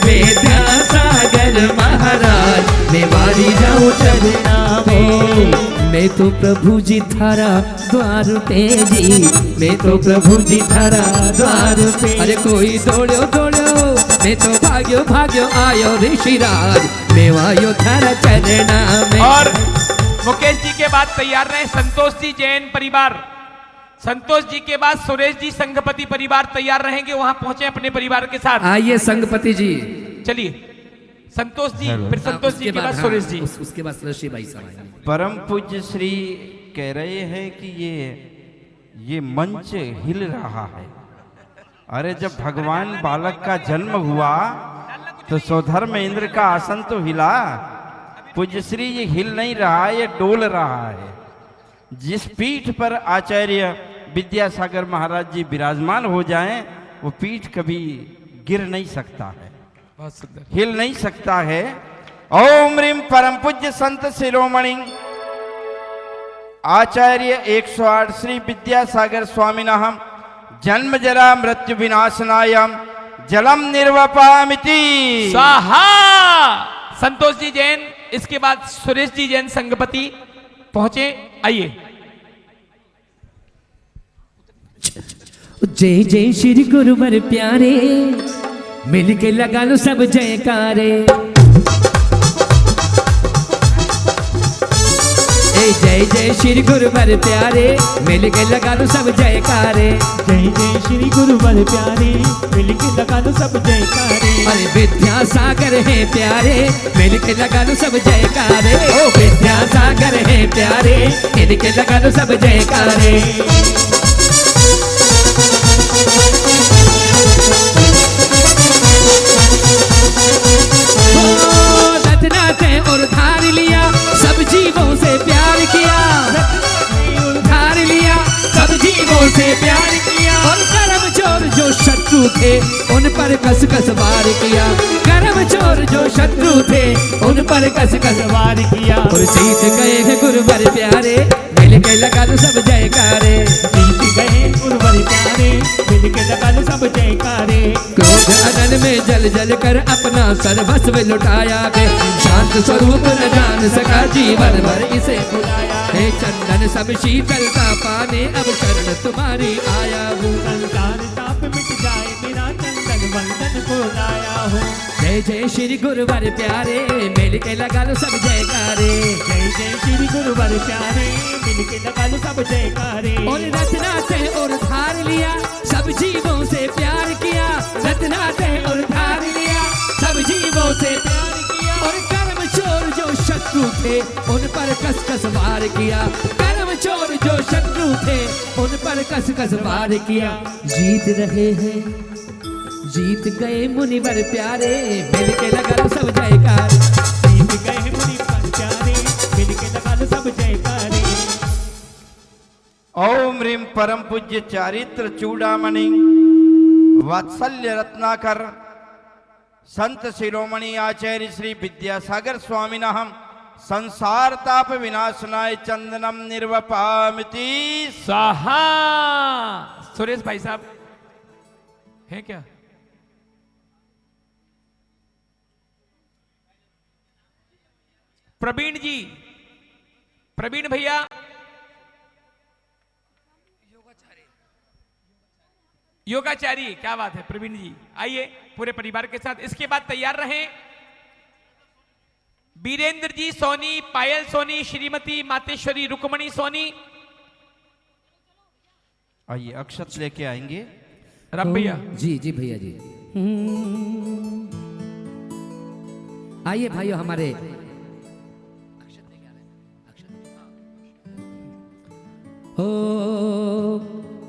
विद्यासागर महाराज मैं वारी जाऊं चरना में। मैं तो प्रभु जी थारा द्वार पे जी, मैं तो प्रभु जी थारा द्वार पे। अरे कोई दौड़ो दौड़ो मैं तो भाग्यो भाग्यो आयो ऋषिराज मैं आयो थारा चरना में। और मुकेश जी के बाद तैयार रहे संतोष जी जैन परिवार। संतोष जी के बाद सुरेश जी संघपति परिवार तैयार रहेंगे, वहां पहुंचे अपने परिवार के साथ। आइए संघपति जी। चलिए संतोष जी, फिर संतोष जी के बाद सुरेश जी, उसके बाद ऋषि भाई साहब। परम पूज्य श्री कह रहे हैं कि ये मंच हिल रहा है। अरे जब भगवान बालक का जन्म हुआ तो स्वधर्म इंद्र का आसन तो हिला। पूज्य श्री ये हिल नहीं रहा, ये डोल रहा है। जिस पीठ पर आचार्य विद्यासागर महाराज जी विराजमान हो जाएं, वो पीठ कभी गिर नहीं सकता है, बहुत सुंदर, हिल नहीं सकता है। ओम ह्रीम परम पूज्य संत शिरोमणि आचार्य 108 श्री विद्यासागर स्वामिनः जन्म जरा मृत्यु विनाशनायम जलम निर्वपामिति स्वाहा। संतोष जी जैन, इसके बाद सुरेश जी जैन संघपति पहुंचे। आइए। जय जय श्री गुरुवर प्यारे मिल के लगा लो सब जयकारे। जय जय श्री गुरुवर प्यारे मिल के लगा लो सब जयकारे। जय जय श्री गुरुवर प्यारे मिल के लगा लो सब जयकारे। अरे विद्यासागर है प्यारे मिल के लगा लो सब जयकारे। ओ विद्यासागर है प्यारे मिल के लगा लो सब जयकारे। नाथे और धार लिया सब जीवों से प्यार किया, धार लिया सब जीवों से प्यार किया। और कर्म चोर जो शत्रु थे उन पर कस कस वार किया, कर्म चोर जो शत्रु थे उन पर कस कस वार किया। और जीत गए हैं गुरुवर प्यारे मिल के लगा लो सब जयकारे। जीत गए गुरुवर प्यारे मिल के लगा लो सब जयकारे। क्रोध अनल में जल जल कर अपना सर्वस्व लुटाया है, शांत स्वरूप न जान सका जीवन भर इसे भुलाया। हे चंदन सब शीतलता पाने अब शरण तुम्हारी आया हूँ। संसार ताप मिट जाए मेरा चंदन वंदन को लाया हूँ। जय जय श्री गुरुवर प्यारे मिल के लगा लो सब जयकारे। जय जय श्री गुरुवर प्यारे मिल के लगा लो सब जयकारे। और रचना से और धार लिया सब जीवों से प्यार किया, रचना से और धार लिया सब जीवों से प्यार किया। और कर्म चोर जो शत्रु थे उन पर कस कस वार किया, कर्म चोर जो शत्रु थे उन पर कस कस वार किया। जीत रहे हैं जीत गए मुनिवर प्यारे मिल के लगा लो सब जयकार। जीत गए मुनिवर प्यारे मिल के लगा लो सब जयकारे। ओम ह्रीम परम पूज्य चारित्र चूड़ामणि वात्सल्य रत्नाकर संत शिरोमणि आचार्य श्री विद्यासागर स्वामिनः संसार ताप विनाशनाय चंदनम निर्वपामिति स्वाहा। सुरेश भाई साहब हैं क्या? प्रवीण जी, प्रवीण भैया, योगाचारी, क्या बात है प्रवीण जी, आइए पूरे परिवार के साथ। इसके बाद तैयार रहें वीरेंद्र जी सोनी, पायल सोनी, श्रीमती मातेश्वरी रुक्मणी सोनी। आइए अक्षत लेके आएंगे राम भैया। जी जी भैया जी। आइए भाइयों हमारे हो।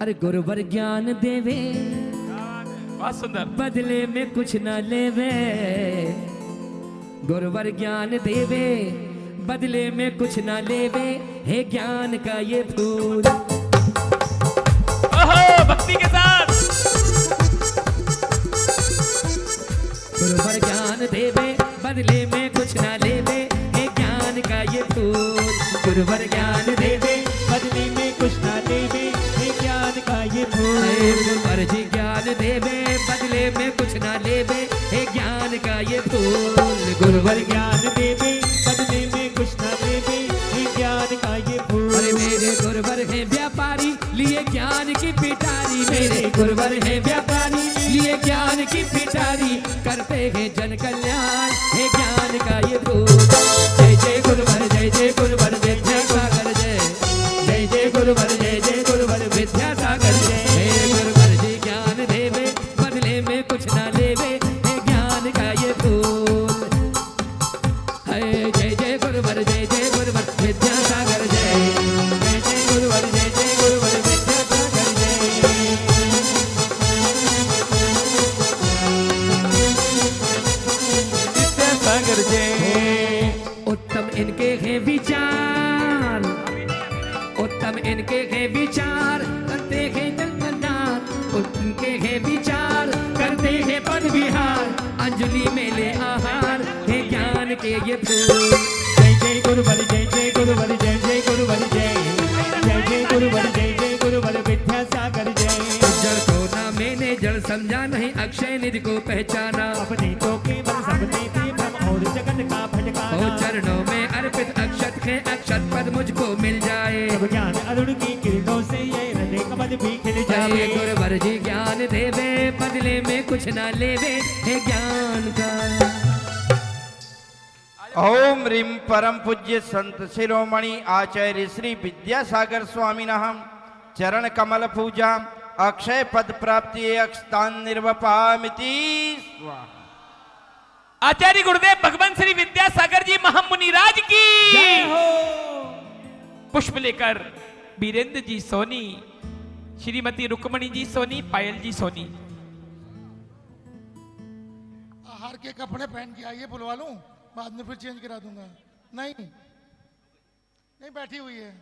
अरे गुरुवर ज्ञान देवे बहुत सुंदर, बदले में कुछ न लेवे। गुरुवर ज्ञान देवे बदले में कुछ न लेवे, हे ज्ञान का ये फूल। ओहो भक्ति के साथ। गुरुवर ज्ञान देवे बदले में कुछ न लेवे, हे ज्ञान का ये फूल। गुरुवर ज्ञान देवे बदले में कुछ ना देवे हे ज्ञान का ये फूल। गुरुवर जी ज्ञान देवे बदले में कुछ ना लेवे, हे ज्ञान का ये फूल। गुरुवर ज्ञान देवे बदले में कुछ ना देवे, हे ज्ञान का ये फूल। अरे मेरे गुरुवर हैं व्यापारी लिए ज्ञान की पिटारी, मेरे गुरुवर हैं व्यापारी लिए ज्ञान की पिटारी, करते हैं जन कल्याण, हे ज्ञान का ये फूल। जय जय गुरुवर जय जय गुरुवर विद्यासागर जय, जय जय गुरुवर जय जय गुरुवर विद्यासागर जय। हे गुरुवर जी ज्ञान देवे बदले में कुछ ना लेवे, हे ज्ञान का ये फूल। जय जय गुरुवर जय जय गुरुवर विद्यासागर जय, जय जय गुरुवर जय जय गुरुवर विद्यासागर जय। विद्यासागर जय। उत्तम इनके हैं विचार, उत्तम इनके हैं विचार, करते हैं जगन्नाथ। उनके हैं विचार करते हैं पद विहार, अंजलि में ले आहार, हे ज्ञान के ये फूल। जय जय गुरुवर जय जय गुरुवर जय जय गुरुवर जय, जय जय गुरुवर जय जय गुरुवर विद्यासागर जय। जड़ को ना मैंने जड़ समझा नहीं, अक्षय निधि को पहचाना, अपने तो केवल सबने थे ब्रह्म और जगत का भटकाना। ओ चरणों में अर्पित अक्षत है, अक्षत पद मुझको मिल जाए। सब ज्ञान अरुण की किरणों से ये हृदय कमल भी खिल जाए। जय गुरुवर जी ज्ञान देवे बदले में कुछ ना लेवे, हे ज्ञान का। ओम ह्रीं परम पूज्य संत शिरोमणि आचार्य श्री विद्यासागर स्वामिनः चरण कमल पूजा अक्षय पद प्राप्ति अक्षतान निर्वपामिति स्वाहा। आचार्य गुरुदेव भगवान श्री विद्यासागर जी महामुनि राज की जय हो। पुष्प लेकर वीरेंद्र जी सोनी, श्रीमती रुक्मणी जी सोनी, पायल जी सोनी। आहार के कपड़े पहन के आइए, बुलवा लूं, बाद में फिर चेंज करा दूंगा। नहीं नहीं, बैठी हुई है।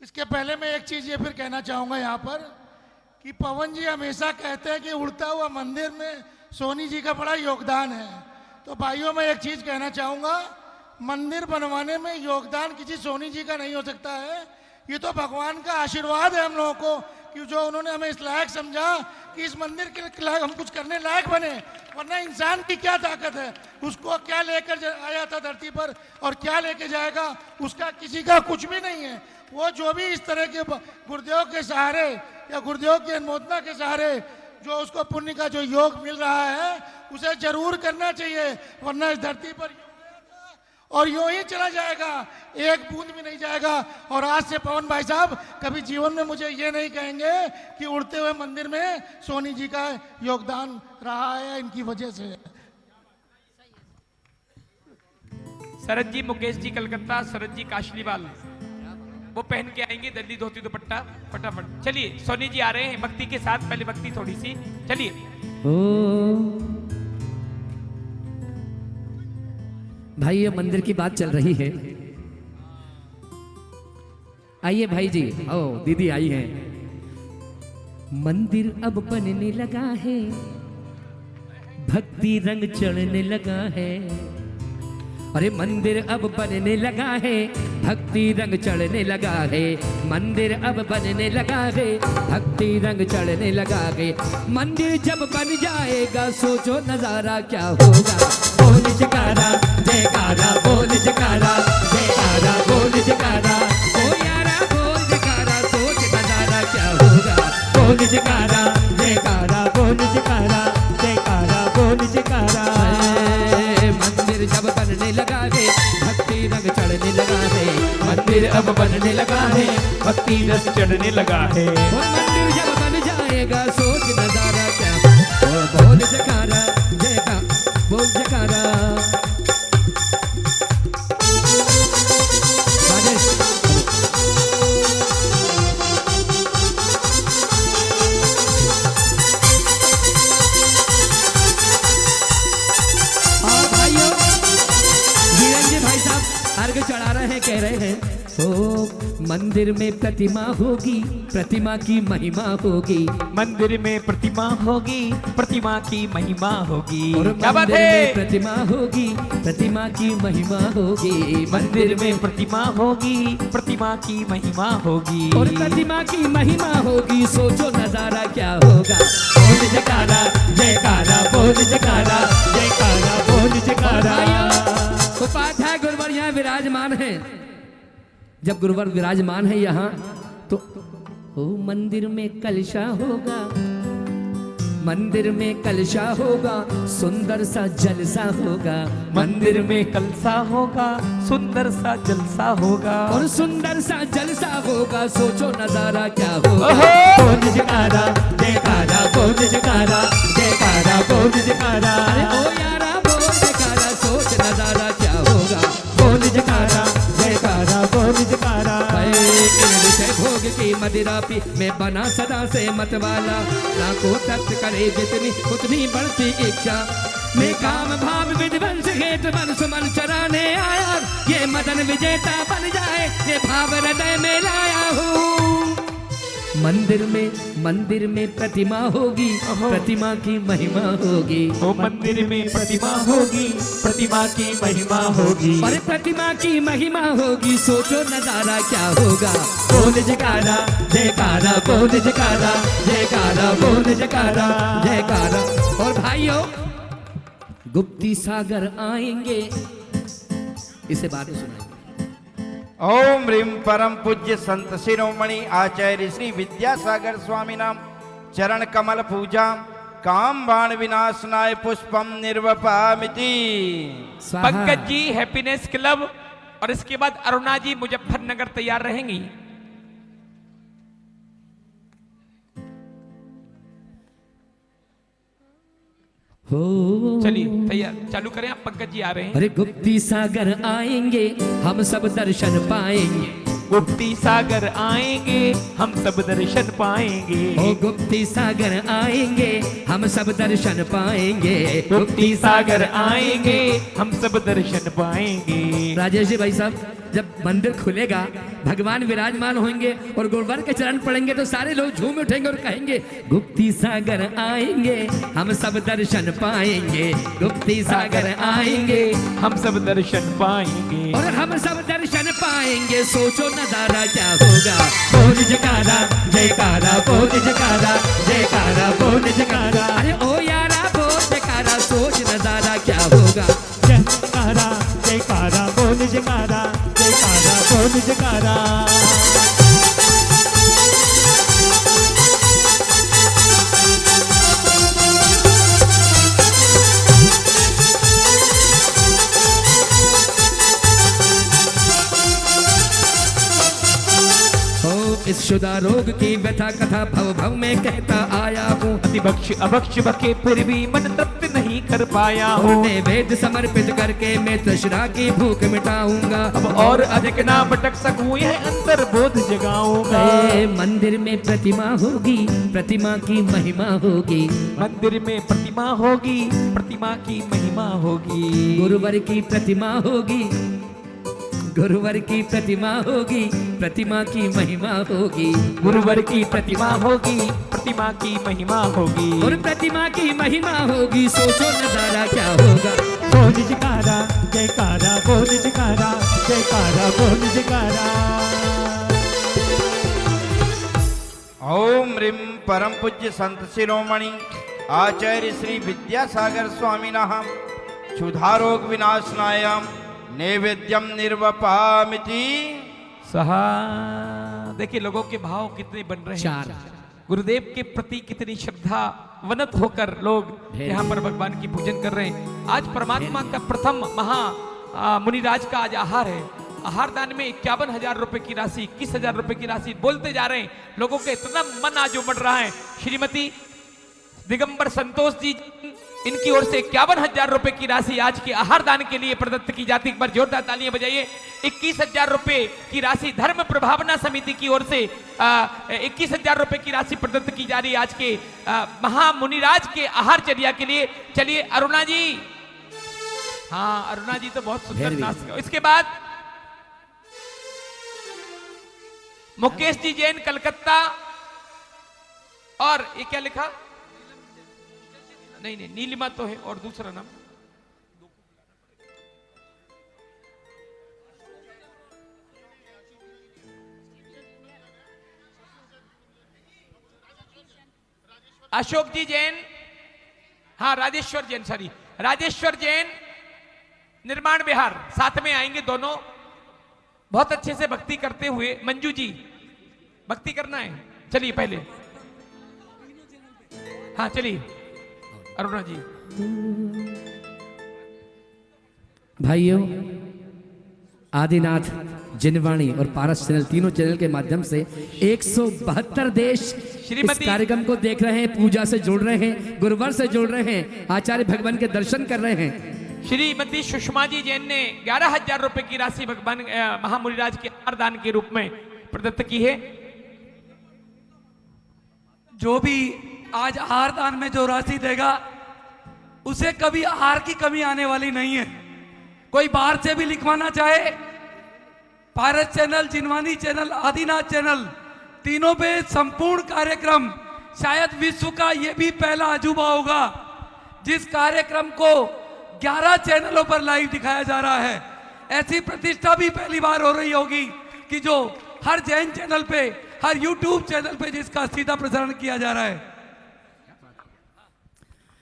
इसके पहले मैं एक चीज ये फिर कहना चाहूंगा यहाँ पर कि पवन जी हमेशा कहते हैं कि उड़ता हुआ मंदिर में सोनी जी का बड़ा योगदान है। तो भाइयों, मैं एक चीज कहना चाहूंगा, मंदिर बनवाने में योगदान किसी सोनी जी का नहीं हो सकता है। ये तो भगवान का आशीर्वाद है हम लोगों को कि जो उन्होंने हमें इस लायक समझा कि इस मंदिर के लायक हम कुछ करने लायक बने। वरना इंसान की क्या ताकत है, उसको क्या लेकर आया था धरती पर और क्या लेके जाएगा, उसका किसी का कुछ भी नहीं है। वो जो भी इस तरह के गुरुदेव के सहारे या गुरुदेव की अनुमोदना के सहारे जो उसको पुण्य का जो योग मिल रहा है, उसे जरूर करना चाहिए। वरना इस धरती पर और यूं ही चला जाएगा, एक बूंद भी नहीं जाएगा। और आज से पवन भाई साहब कभी जीवन में मुझे ये नहीं कहेंगे कि उड़ते हुए मंदिर में सोनी जी का योगदान रहा है, इनकी वजह से। शरद जी मुकेश जी कलकत्ता, शरद जी काशलीवाल, वो पहन के आएंगे दल्ली धोती दुपट्टा फटाफट। चलिए सोनी जी आ रहे हैं भक्ति के साथ, पहले भक्ति थोड़ी सी। चलिए भाई, ये मंदिर की बात चल रही है। आइए भाई जी, आओ, दीदी आई है। मंदिर अब बनने लगा है, भक्ति रंग चढ़ने लगा है। अरे मंदिर अब बनने लगा है, भक्ति रंग चढ़ने लगा है। मंदिर अब बनने लगा है, भक्ति रंग चढ़ने लगा है। मंदिर जब बन जाएगा सोचो नजारा क्या होगा। बोल जयकारा जयकारा, बोल जयकारा जयकारा, बोल जयकारा। ओ यारा बोल जयकारा, सोच नजारा क्या होगा। बोल जयकारा जयकारा, बोल जयकारा जयकारा, बोल जयकारा। मंदिर जब बनने लगा है, भक्ति रंग चढ़ने लगा है। मंदिर अब बनने लगा है, भक्ति रस चढ़ने लगा है। और मंदिर जब बन जाएगा सोच नजारा क्या। ओ बोल जयकारा जयकारा, बोल जयकारा। भाइयों, वीरेंद्र भाई साहब अर्घ चढ़ा रहे हैं, कह रहे हैं। ओ मंदिर में प्रतिमा होगी, प्रतिमा की महिमा होगी। मंदिर में प्रतिमा होगी, प्रतिमा की महिमा होगी। और क्या बात मंदिर में है? प्रतिमा होगी, प्रतिमा की महिमा होगी। मंदिर में प्रतिमा होगी, प्रतिमा की महिमा होगी। और प्रतिमा की महिमा होगी, सोचो नजारा क्या होगा। बोल जयकारा जयकारा, बोल जयकारा जयकारा, बोल जयकारा। उपाध्याय गुरुवर यहाँ विराजमान है। जब गुरुवर विराजमान है यहाँ तो ओ मंदिर में कलशा होगा, मंदिर में कलशा होगा, सुंदर सा जलसा होगा। मंदिर में कलसा होगा, सुंदर सा जलसा होगा। और सुंदर सा जलसा होगा, सोचो नजारा क्या होगा। बोल जयकारा जयकारा, बोल जयकारा जयकारा, बोल जयकारा। अरे ओ यारा बोल जयकारा, सोच नजारा क्या होगा। बोल जयकारा जयकारा, बोल जयकारा। विषय भोग की मदिरा पी मैं बना सदा से मतवाला, ना को तप्त करे जितनी उतनी बढ़ती इच्छा। मैं काम भाव विध्वंस हेत बन सुमन चराने आया, ये मदन विजेता बन जाए ये भाव हृदय में लाया हूँ। मंदिर में प्रतिमा होगी, प्रतिमा की महिमा होगी। ओ मंदिर में प्रतिमा होगी, प्रतिमा की महिमा होगी। और प्रतिमा की महिमा होगी, सोचो नजारा क्या होगा। बोल जयकारा जयकारा, बोल जयकारा जयकारा, बोल जयकारा जयकारा। और भाइयों गुप्ती सागर आएंगे, इसे बातें सुनाएंगे। ओम ह्रीं परम पूज्य संत शिरोमणि आचार्य श्री विद्यासागर स्वामी नाम चरण कमल पूजा काम बाण विनाशनाय पुष्पम निर्वपामिति। स्वाहा। पंकज जी हैप्पीनेस क्लब और इसके बाद अरुणा जी मुजफ्फरनगर तैयार रहेंगी। हो चलिए तैयार चालू करें, आप पंकज जी आ रहे हैं। अरे गुप्ती सागर आएंगे हम सब दर्शन पाएंगे। गुप्ती सागर आएंगे हम सब दर्शन पाएंगे। ओ गुप्ती सागर आएंगे हम सब दर्शन पाएंगे। गुप्ती सागर आएंगे हम सब दर्शन पाएंगे। राजेश जी भाई साहब, जब मंदिर खुलेगा भगवान विराजमान होंगे और गुरुवर के चरण पड़ेंगे तो सारे लोग झूम उठेंगे और कहेंगे गुप्ती सागर आएंगे हम सब दर्शन पाएंगे। गुप्ती सागर आएंगे हम सब दर्शन पाएंगे। और हम सब दर्शन पाएंगे, सोचो नजारा क्या होगा। बोल जयकारा जयकारा, बोल जयकारा जयकारा, बोल जयकारा। अरे ओ यारा बोल जयकारा, सोच नजारा क्या होगा। जयकारा जयकारा, बोल जयकारा जयकारा, बोल जयकारा। इस शुदा रोग की व्यथा कथा भव भव में कहता आया हूँ। अतिबक्ष अभक्ष बके फिर भी मन तृप्त नहीं कर पाया हूँ। वेद समर्पित करके मैं तृष्णा की भूख मिटाऊंगा। अब और अधिक ना भटक सकूं, यह अंतर बोध जगाऊंगा। मंदिर में प्रतिमा होगी, प्रतिमा की महिमा होगी। मंदिर में प्रतिमा होगी, प्रतिमा की महिमा होगी। गुरुवर की प्रतिमा होगी, गुरुवर की प्रतिमा होगी, प्रतिमा की महिमा होगी। गुरुवर की प्रतिमा होगी, प्रतिमा की महिमा होगी। और प्रतिमा की महिमा होगी, सोचो नजारा क्या होगा। बोल जयकारा जयकारा, बोल जयकारा जयकारा, बोल जयकारा। ओम ह्रीं परम पूज्य संत शिरोमणि आचार्य श्री विद्यासागर स्वामिनः क्षुधारोग विनाशनाय नैवेद्यम निर्वपामिति। सहा देखिए लोगों के भाव कितने बन रहे हैं। चार। गुरुदेव के प्रति कितनी श्रद्धा वनत होकर लोग यहाँ पर भगवान की पूजन कर रहे हैं। आज परमात्मा का प्रथम महा मुनिराज का आज आहार है। आहार दान में 51,000 रुपए की राशि, 21,000 रुपए की राशि बोलते जा रहे हैं। लोगों के इतना मन आज उमड़ रहा है। श्रीमती दिगंबर संतोष जी, इनकी ओर से 51,000 रुपए की राशि आज के आहार दान के लिए प्रदत्त की जाती है। एक बार जोरदार तालियां बजाइए। 21,000 रुपए की राशि धर्म प्रभावना समिति की ओर से 21,000 रुपए की राशि प्रदत्त की जा रही है आज के महामुनिराज के आहार चर्या के लिए। चलिए अरुणा जी, हाँ अरुणा जी तो बहुत सुंदर नाच। इसके बाद मुकेश जी जैन कलकत्ता। और ये क्या लिखा? नहीं नहीं, नीलिमा तो है, और दूसरा नाम अशोक जी जैन, हाँ राजेश्वर जैन, सॉरी राजेश्वर जैन, निर्माण बिहार। साथ में आएंगे दोनों, बहुत अच्छे से भक्ति करते हुए। मंजू जी भक्ति करना है, चलिए पहले। हाँ चलिए अरुणा जी। भाइयों, आदिनाथ, जिनवाणी और पारस चैनल, तीनों चैनल के माध्यम से 172 देश इस कार्यक्रम को देख रहे हैं, पूजा से जुड़ रहे हैं, गुरुवार से जुड़ रहे हैं, आचार्य भगवान के दर्शन कर रहे हैं। श्रीमती सुषमा जी जैन ने 11,000 रुपए की राशि भगवान महामुनिराज के आहारदान के रूप में प्रदत्त की है। जो भी आज आहारदान में जो राशि देगा, उसे कभी आहार की कमी आने वाली नहीं है। कोई बाहर से भी लिखवाना चाहे, पारस channel, Jinvani channel, Adinath channel, तीनों पे संपूर्ण कार्यक्रम, शायद विश्व का ये भी पहला अजूबा होगा जिस कार्यक्रम को 11 चैनलों पर लाइव दिखाया जा रहा है। ऐसी प्रतिष्ठा भी पहली बार हो रही होगी कि जो हर जैन चैनल पे, हर यूट्यूब चैनल पे जिसका सीधा प्रसारण किया जा रहा है।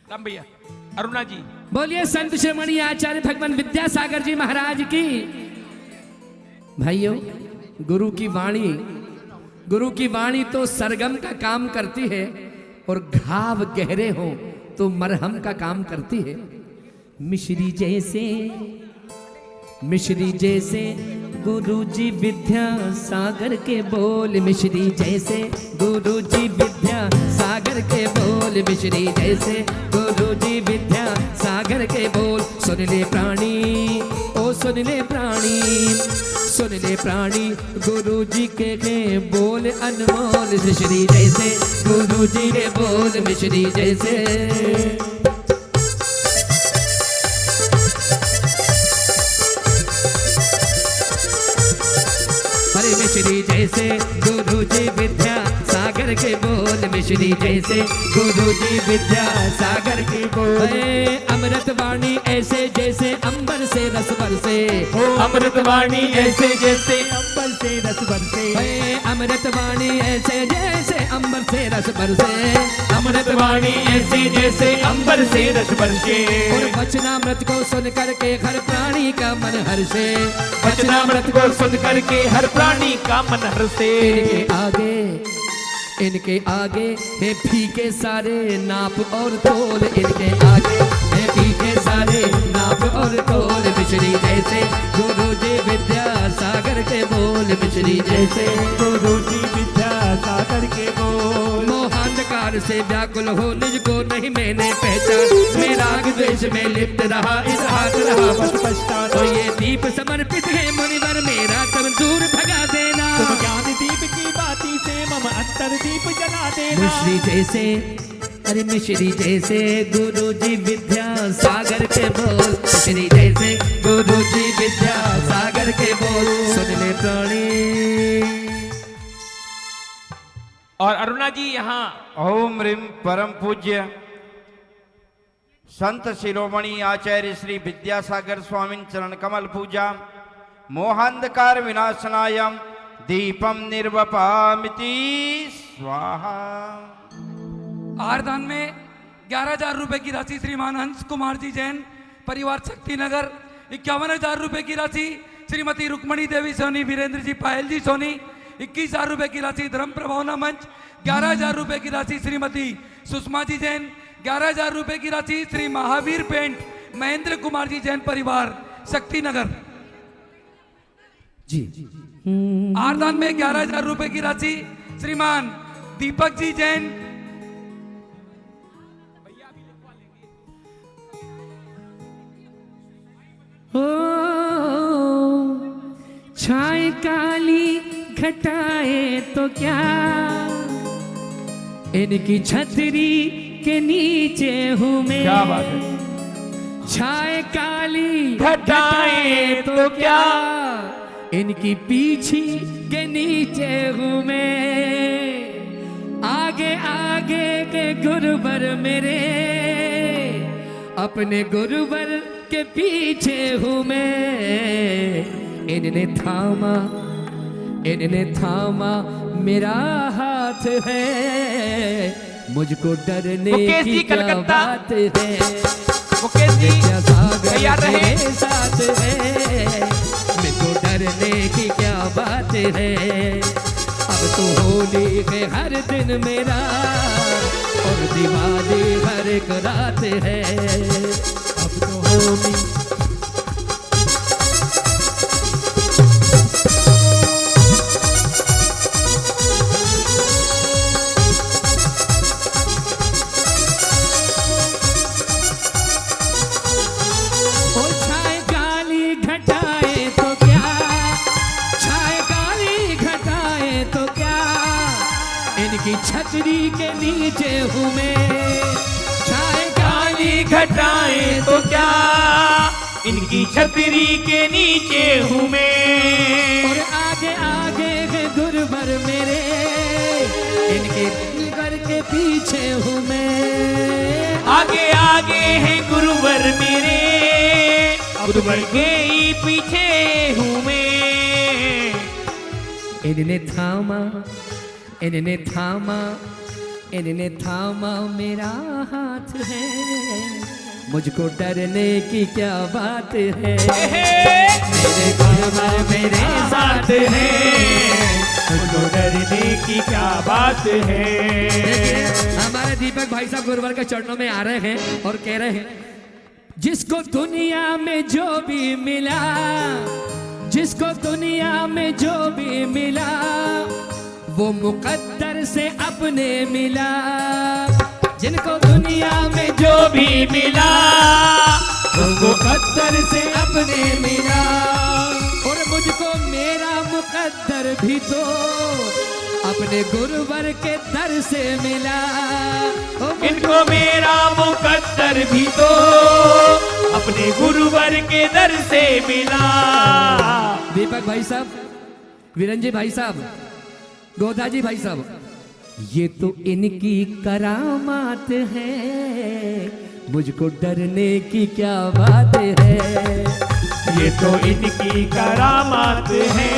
राम भैया, अरुणा जी बोलिए संत शिरोमणि आचार्य भगवान विद्यासागर जी महाराज की। भाइयों, गुरु की वाणी तो सरगम का काम करती है, और घाव गहरे हो तो मरहम का काम करती है। मिश्री जैसे गुरुजी विद्या सागर के बोल, मिश्री जैसे गुरुजी विद्या सागर के बोल, मिश्री जैसे गुरुजी विद्या सागर के बोल। सुन ले प्राणी, ओ सुन ले प्राणी, सुन ले प्राणी, गुरुजी के बोल अनमोल, मिश्री जैसे गुरुजी के बोल, मिश्री जैसे। मिश्री जैसे गुरुजी विद्या सागर के बोल, मिश्री जैसे गुरुजी विद्या सागर के बोल। अमृत वाणी ऐसे जैसे अंबर से रस बरसे, अमृत वाणी ऐसे जैसे अंबर से रस बरसे, अमृत वाणी ऐसे जैसे अंबर से रस बरसे, अमृत वाणी ऐसे जैसे अंबर से रस बरसे। और वचनामृत को सुन करके हर प्राणी का मन हर्षे, वचनामृत को सुन करके हर प्राणी का मन हर्षे। इनके आगे है फीके सारे नाप और तोल, इनके आगे है फीके सारे नाप और तोल, मिश्री जैसे गुरुजी विद्या सागर के बोल, मिश्री जैसे गुरुजी विद्या सागर के बोल। मोहांधकार से व्याकुल हो निज को नहीं मैंने पहचान, मेरा राग द्वेष में लिप्त रहा, इस हाथ रहा बस पछताना। तो ये दीप समर्पित है मुनिवर, मेरा तम दूर भगा देना, तुम ज्ञान दीप की बाती से मम अंतर दीप जला देना। मिश्री जैसे, अरे मिश्री जैसे गुरुजी विद्या सागर के बोल, मिश्री जैसे गुरुजी विद्या सागर के बोल। सुन ले प्राणी। और अरुणा जी यहाँ ओम ह्रीम परम पूज्य संत शिरोमणि आचार्य श्री विद्यासागर स्वामी चरण कमल पूजा मोहांधकार विनाशनायम दीपम निर्वपामिति स्वाहा। आहारदान में 11,000 रुपए की राशि श्रीमान हंस कुमार जी जैन, परिवार शक्ति नगर। 51,000 रुपए की राशि श्रीमती रुक्मणी देवी सोनी, वीरेंद्र जी पायल जी सोनी। 21,000 रुपए की राशि धर्म प्रभावना मंच। 11,000 रुपए की राशि श्रीमती सुषमा जी जैन। 11,000 रुपए की राशि श्री महावीर पेंट महेंद्र कुमार जी जैन, परिवार शक्ति नगर जी। आरदान में 11,000 रुपए की राशि श्रीमान दीपक जी जैन। ओ छाए काली घटाए तो क्या, इनकी छतरी के नीचे हूँ मैं। क्या बात है। छाए काली घटाए तो क्या, इनकी पीछी के नीचे हूँ मैं, आगे आगे के गुरुवर मेरे, अपने गुरुवर के पीछे हूँ मैं। इन्होंने थामा मेरा हाथ है, मुझको डरने मुकेश की जी क्या कलकत्ता। बात है। मुकेश जी सागर तैयार रहे। मेरे साथ है, मुझको डरने की क्या बात है। अब तो होली है हर दिन मेरा, और दिवाली हर एक रात है। अब तो होली छतरी के नीचे हूँ मैं, छाए काली घटाएं तो क्या, इनकी छतरी के नीचे हूँ मैं। और आगे आगे है गुरुवर मेरे, इनके घर के पीछे हूँ मैं। आगे आगे है गुरुवर मेरे, गुरुवर के ही पीछे हूँ मैं। इन्होंने थामा मेरा हाथ है, मुझको डरने की क्या बात है। मेरे गुरुवर मेरे साथ है, मुझको डरने की क्या बात है। देखिए हमारे दीपक भाई साहब गुरुवर के चरणों में आ रहे हैं और कह रहे हैं, जिसको दुनिया में जो भी मिला, जिसको दुनिया में जो भी मिला, वो मुकद्दर से अपने मिला। जिनको दुनिया में जो भी मिला, वो मुकद्दर से अपने मिला। और मुझको मेरा मुकद्दर भी तो अपने गुरुवर के दर से मिला। इनको मेरा मुकद्दर भी तो अपने गुरुवर के दर से मिला। दीपक भाई साहब, वीरंजी भाई साहब, गोदाजी भाई साहब, ये तो इनकी करामात है, मुझको डरने की क्या बात है। ये तो इनकी करामात है,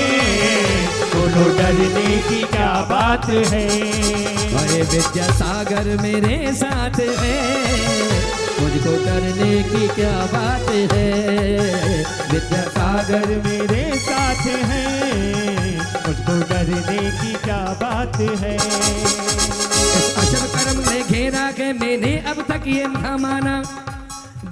बोलो डरने की क्या बात है। अरे विद्यासागर मेरे साथ है, मुझको डरने की क्या बात है। विद्यासागर मेरे साथ है, मुझको डरने की क्या बात है। इस अशुभ कर्म ने घेरा के मैंने अब तक ये ना माना,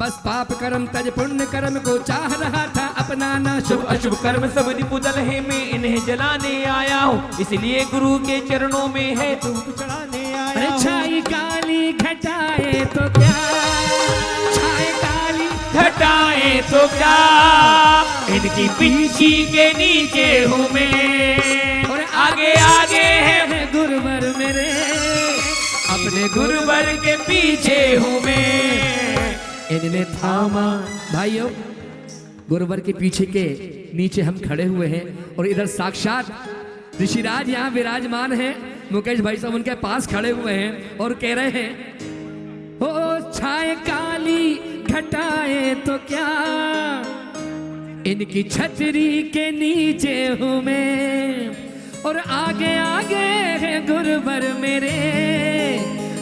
बस पाप कर्म तज पुण्य कर्म को चाह रहा था अपनाना। शुभ अशुभ कर्म सब निपुदल है, मैं इन्हें जलाने आया हूँ, इसलिए गुरु के चरणों में है तुम चढ़ाने अरे आया हूँ। छाई काली घटाए तो क्या, छाई काली घटाए तो क्या, इनकी पीछी के नीचे हूँ मैं। और आगे आगे है गुरुवर मेरे, अपने गुरुवर के पीछे हूँ मैं। इन्हें थामा। भाइयों, गुरुवर के पीछे के नीचे हम खड़े हुए हैं और इधर साक्षात ऋषिराज यहाँ विराजमान हैं। मुकेश भाई साहब उनके पास खड़े हुए हैं और कह रहे हैं, ओ छाए काली घटाए तो क्या, इनकी छतरी के नीचे हूँ मैं। और आगे आगे है गुरुवर मेरे,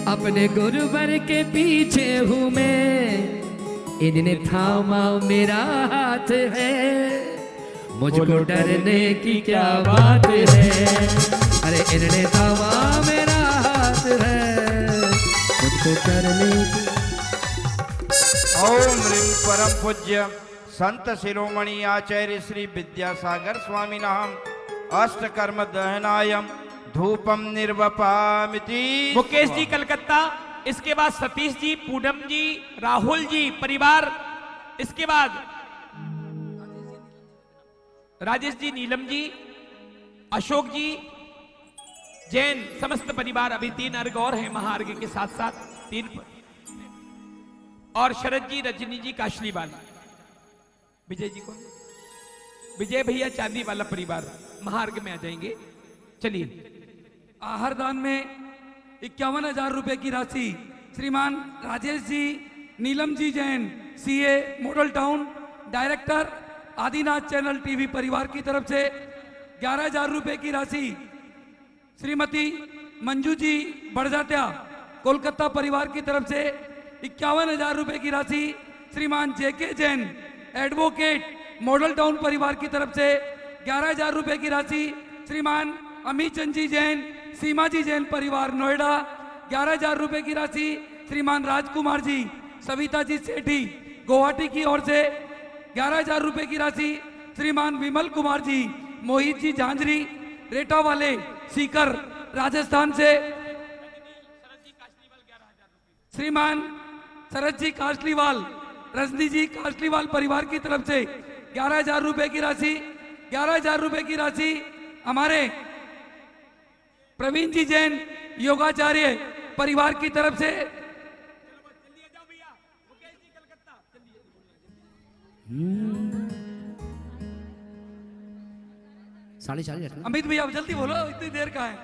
अपने गुरुवर के पीछे हूँ मैं। इन्हें थामा मेरा हाथ है, मुझको डरने की क्या बात है। अरे इन्हें थामा मेरा हाथ है, मुझको डरने की। ओम ह्रीं परम पूज्य संत शिरोमणि आचार्य श्री विद्यासागर स्वामी नाम अष्टकर्म दहनायम धूपम निर्वपामिति। मुकेश जी कलकत्ता, इसके बाद सतीश जी, पूनम जी, राहुल जी परिवार, इसके बाद राजेश जी, नीलम जी, अशोक जी, जैन समस्त परिवार। अभी 3 अर्घ और हैं महाअर्घ के साथ साथ 3, और शरद जी, रजनी जी, काशलीबाल। विजय जी कौन? विजय भैया चांदी वाला परिवार महार्ग में आ जाएंगे। चलिए। आहार दान में 51,000 रुपए की राशि श्रीमान Rajesh ji Neelam ji Jain CA model town director Adinath channel TV परिवार की तरफ से 11,000 रुपए की राशि श्रीमती मंजू जी बड़जात्या कोलकाता परिवार की तरफ से 51,000 रुपए की राशि श्रीमान जेके जैन एडवोकेट मॉडल टाउन परिवार की तरफ से 11,000 रुपए की राशि श्रीमान अमित चंद जी जैन सीमा जी जैन परिवार नोएडा 11,000 रुपए की राशि श्रीमान राजकुमार जी सविता जी सेठी गुवाहाटी की ओर से 11,000 रुपए की राशि श्रीमान विमल कुमार जी मोहित जी झांझरी रेटा वाले सीकर राजस्थान से श्रीमान शरद जी कासलीवाल रजनी जी कासलीवाल परिवार की तरफ से 11,000 रुपए की राशि 11,000 रुपए की राशि हमारे प्रवीण जी जैन योगाचार्य परिवार की तरफ से 40.5 अमित भैया जल्दी बोलो इतनी देर का है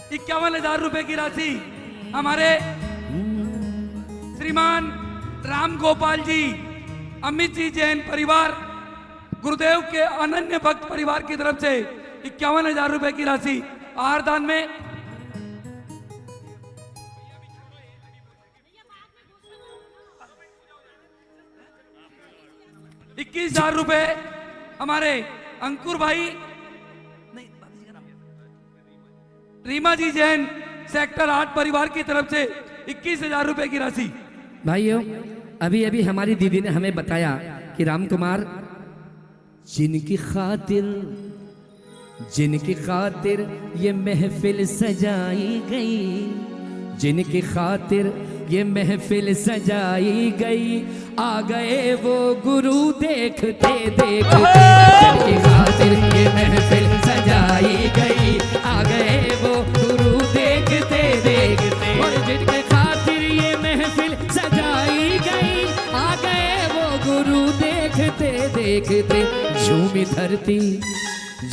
51,000 रुपए की राशि हमारे श्रीमान राम गोपाल जी अमित जी जैन परिवार गुरुदेव के अनन्य भक्त परिवार की तरफ से 51,000 रुपए की राशि आहार दान में 21,000 रुपए हमारे अंकुर भाई रीमा जी जैन सेक्टर 8 परिवार की तरफ से 21,000 रुपए की राशि। भाइयों अभी अभी हमारी दीदी ने हमें बताया कि राम कुमार जिनकी खातिर ये महफिल सजाई गई जिनकी खातिर ये महफिल सजाई गई आ गए वो गुरु देखते देखते जिनकी खातिर ये महफिल सजाई गई आ गए वो गुरु देखते देखते और जिनके खातिर ये महफिल सजाई गई आ गए वो गुरु देखते देखते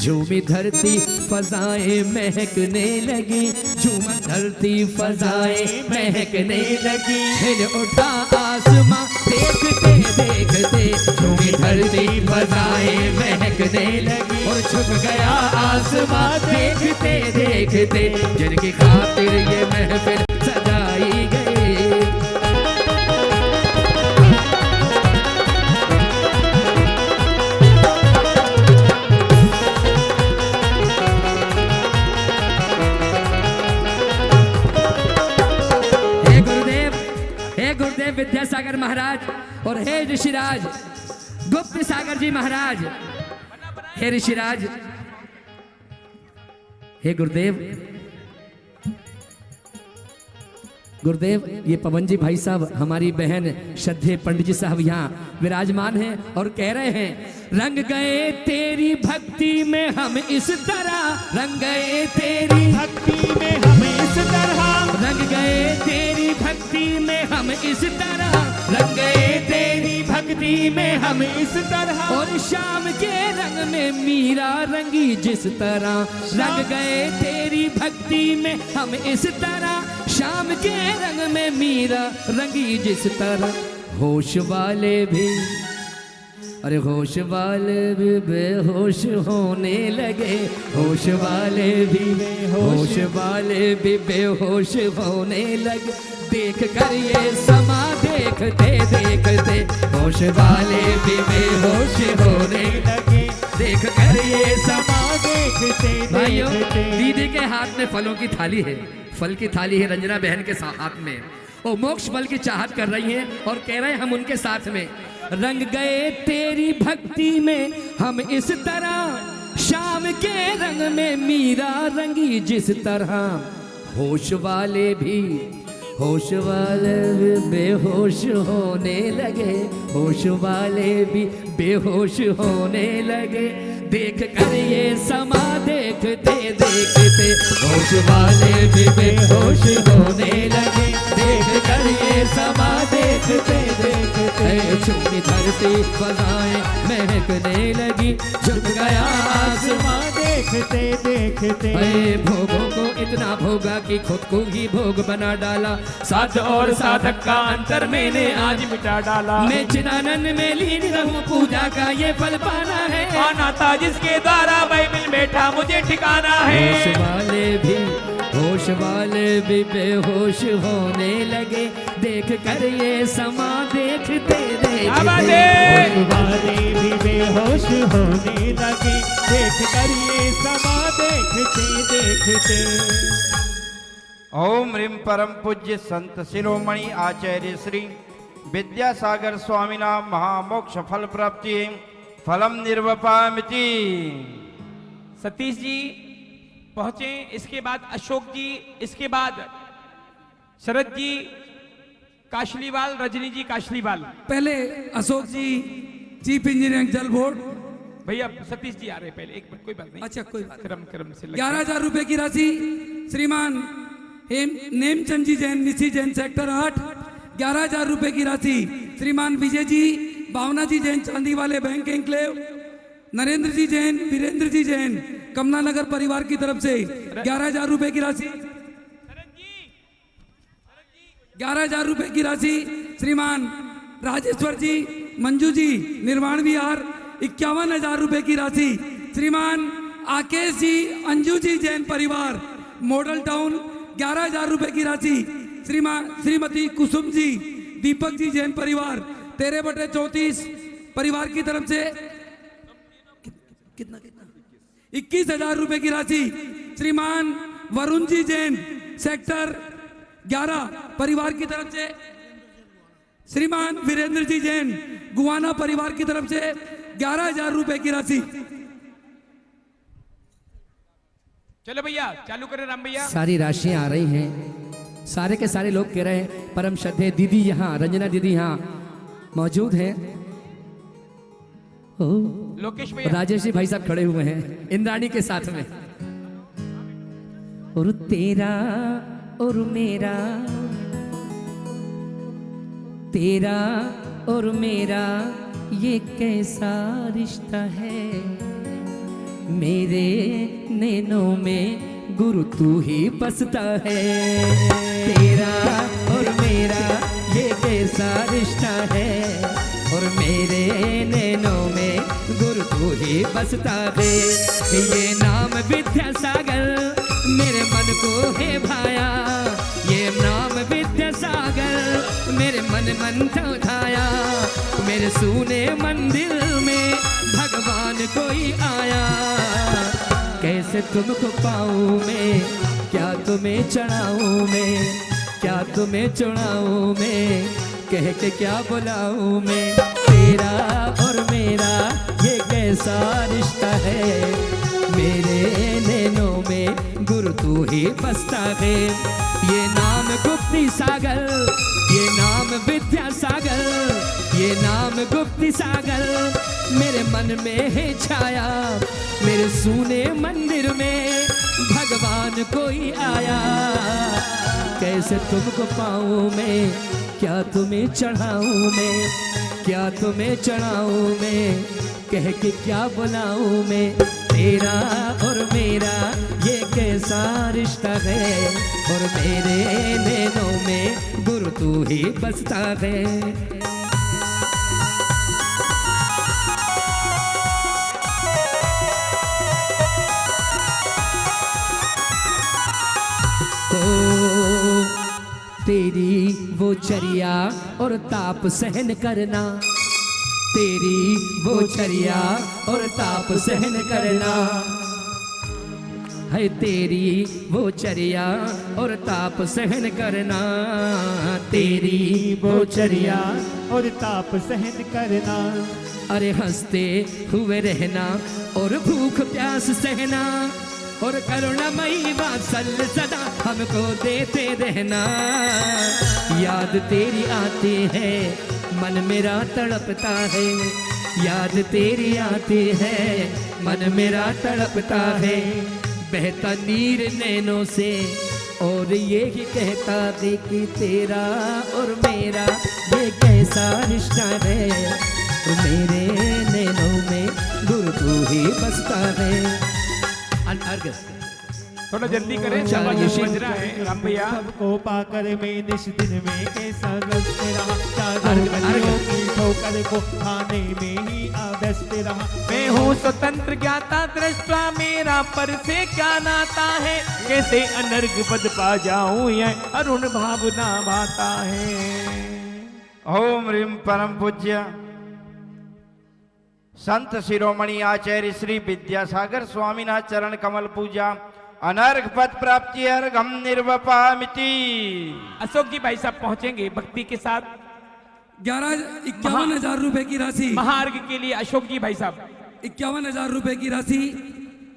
झूमी धरती फजाएं महकने लगी झूमा धरती फजाएं महकने लगी हिल उठा आसमां देखते देखते झूमी धरती फजाएं महकने लगी और छुप गया आसमां देखते देखते जिनकी खातिर ये महफिल सजाई गई। विद्यासागर महाराज और हे ऋषिराज गुप्त सागर जी महाराज हे ऋषिराज हे गुरुदेव ये पवन जी भाई साहब हमारी बहन श्रद्धे पंडित जी साहब यहाँ विराजमान हैं और कह रहे हैं रंग गए तेरी भक्ति में हम इस तरह रंग गए तेरी भक्ति में हम इस तरह रंग गए तेरी भक्ति में हम इस तरह रंग गए तेरी भक्ति में हम इस तरह और शाम के रंग में मीरा रंगी जिस तरह रंग गए तेरी भक्ति में हम इस तरह शाम के रंग में मीरा रंगी जिस तरह होश वाले भी अरे होश वाले भी बेहोश होने लगे होश वाले भी बेहोश होने लगे देख कर ये समा देखते देखते होश वाले भी बेहोश होने लगे देख कर ये समा देखते भाइयों दीदी के हाथ में फलों की थाली है फल की थाली है रंजना बहन के हाथ में वो मोक्ष फल की चाहत कर रही हैं और कह रहे हैं हम उनके साथ में रंग गए तेरी भक्ति में हम इस तरह शाम के रंग में मीरा रंगी जिस तरह होश वाले भी बेहोश होने लगे होश वाले भी बेहोश होने लगे देख कर ये समा देखते देखते होश वाले भी बेहोश होने लगे देख कर ये समा देखते देखते धरती फजाएं महकने लगी, झुक गया आसमां देखते देखते। अरे भोगों को इतना भोगा कि खुद को ही भोग बना डाला, साध और साधक का अंतर मैंने आज मिटा डाला। मैं चिदानंद में लीन रहूं, पूजा का ये फल पाना है, पाना था जिसके द्वारा मैं मिल बैठा मुझे ठिकाना है। होश वाले भी बेहोश होने लगे, देख कर ये समा देखते देखते। होश वाले भी बेहोश होने लगे, देख कर ये समा देखते देखते। ओम ह्रीं परम पूज्य संत शिरोमणि आचार्य श्री विद्यासागर स्वामिना महामोक्ष फल प्राप्ति फलम निर्वपामिति। सतीश जी पहुंचे, इसके बाद अशोक जी, इसके बाद शरद जी काशलीवाल, रजनी जी काशलीवाल। पहले अशोक जी चीफ इंजीनियरिंग जल बोर्ड। भैया सतीश जी आ रहे हैं पहले, एक मिनट, कोई बात नहीं। अच्छा कोई बात। क्रम क्रम से 11,000 रुपए की राशि श्रीमान नेमचंद जी जैन, निशी जैन सेक्टर 8। 11,000 रुपए की राशि श्रीमान विजय जी, भावना जी जैन चांदी वाले बैंक एंक्लेव, नरेंद्र जी जैन, वीरेंद्र जी जैन कमलानगर परिवार की तरफ से 11,000 रुपए की राशि। 11,000 रुपए की राशि श्रीमान राजेश्वर जी, मंजू जी निर्माण विहार। 51,000 रुपए की राशि श्रीमान आकेश जी, अंजू जी जैन परिवार मॉडल टाउन। 11,000 रुपए की राशि श्रीमती कुसुम जी, दीपक जी जैन परिवार 13/34 परिवार की तरफ से कितना 21,000 रुपए की राशि श्रीमान वरुण जी जैन सेक्टर 11 परिवार की तरफ से। श्रीमान वीरेंद्र जी जैन गुवाना परिवार की तरफ से 11,000 रुपए की राशि। चलो भैया चालू करें राम भैया। सारी राशियां आ रही हैं, सारे के सारे लोग कह रहे हैं परम श्रद्धेय दीदी यहाँ, रंजना दीदी यहाँ मौजूद हैं। लोकेश भैया, राजेश जी भाई साहब खड़े हुए हैं इंद्राणी के साथ में। और तेरा और मेरा, तेरा और मेरा ये कैसा रिश्ता है, मेरे नैनों में गुरु तू ही बसता है। तेरा और मेरा ये कैसा रिश्ता है, और मेरे नैनों में गुरु तू ही बसता है। ये नाम विद्यासागर मेरे मन को है भाया, ये नाम विद्यासागर मेरे मन उठाया। मेरे सुने मंदिर में भगवान कोई आया, कैसे तुमको पाऊं मैं, क्या तुम्हें चढ़ाऊं मैं, क्या तुम्हें चढ़ाऊं मैं, कह के क्या बुलाऊं मैं। तेरा और मेरा ये कैसा रिश्ता है, मेरे नैनों में गुरु तू ही बसता है। ये नाम गुप्ती सागर, ये नाम विद्यासागर, ये नाम गुप्ती सागर मेरे मन में है छाया। मेरे सुने मंदिर में भगवान कोई आया, कैसे तुमको पाऊं मैं, क्या तुम्हें चढ़ाऊं मैं, क्या तुम्हें चढ़ाऊं मैं, कह के क्या बुलाऊं मैं। तेरा और मेरा ये कैसा रिश्ता है, और मेरे नैनों में गुरु तू ही बसता है। तेरी वो चर्या और ताप सहन करना, तेरी वो चर्या और ताप सहन करना है, तेरी वो चर्या और ताप सहन करना, तेरी वो चर्या और ताप सहन करना। अरे हंसते हुए रहना और भूख प्यास सहना, और करुणामयी वात्सल्य सदा हमको देते रहना। याद तेरी आती है मन मेरा तड़पता है, याद तेरी आती है मन मेरा तड़पता है। बहता नीर नैनों से और ये ही कहता दे कि तेरा और मेरा ये कैसा रिश्ता है, मेरे नैनों में गुरु तू ही बसता है। अर्घ थोड़ा जल्दी करें, चलिए, शाबाश, शिव। बज रहा है राम भैया। सबको पाकर मैं निश दिन में कैसा व्यस्त रहा, अर्घ, चारों अर्घ। गलियों की ठोकर को खाने में ही अव्यस्त रहा। मैं हूँ स्वतंत्र ज्ञाता दृष्टा, मेरा पर से क्या नाता है, कैसे अनर्घ पद पा जाऊं यह अरुण भावना भाता है। ओम ह्रीम परम पूज्य संत शिरोमणि आचार्य श्री विद्यासागर स्वामीनाथ चरण कमल पूजा अनर्घ पद प्राप्ति अर्घम निर्वपामिति। अशोक जी भाई साहब पहुंचेंगे भक्ति के साथ 51,000 रुपए की राशि, महार्घ के लिए। अशोक जी भाई साहब 51,000 रुपए की राशि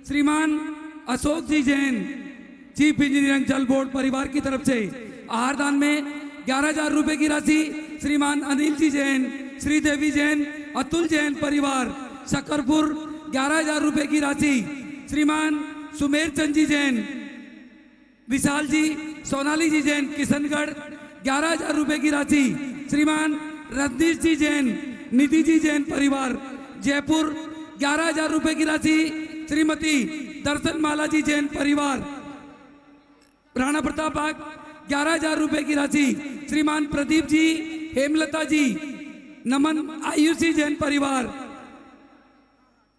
श्रीमान अशोक जी जैन, चीफ इंजीनियरिंग जल बोर्ड परिवार की तरफ से। आहार दान में 11,000 रुपए की राशि श्रीमान अनिल जी जैन, श्रीदेवी जैन, अतुल जैन परिवार शकरपुर। 11,000 रुपए की राशि श्रीमान सुमेर चंद जी जैन, विशाल जी, सोनाली जी जैन किशनगढ़। 11,000 रुपए की राशि श्रीमान रजनीश जी जैन, निधि जी जैन परिवार जयपुर। 11,000 रुपए की राशि श्रीमती दर्शन माला जी जैन परिवार राणा प्रताप बाग। 11,000 रुपए की राशि श्रीमान प्रदीप जी, हेमलता जी, नमन आयुषी जैन परिवार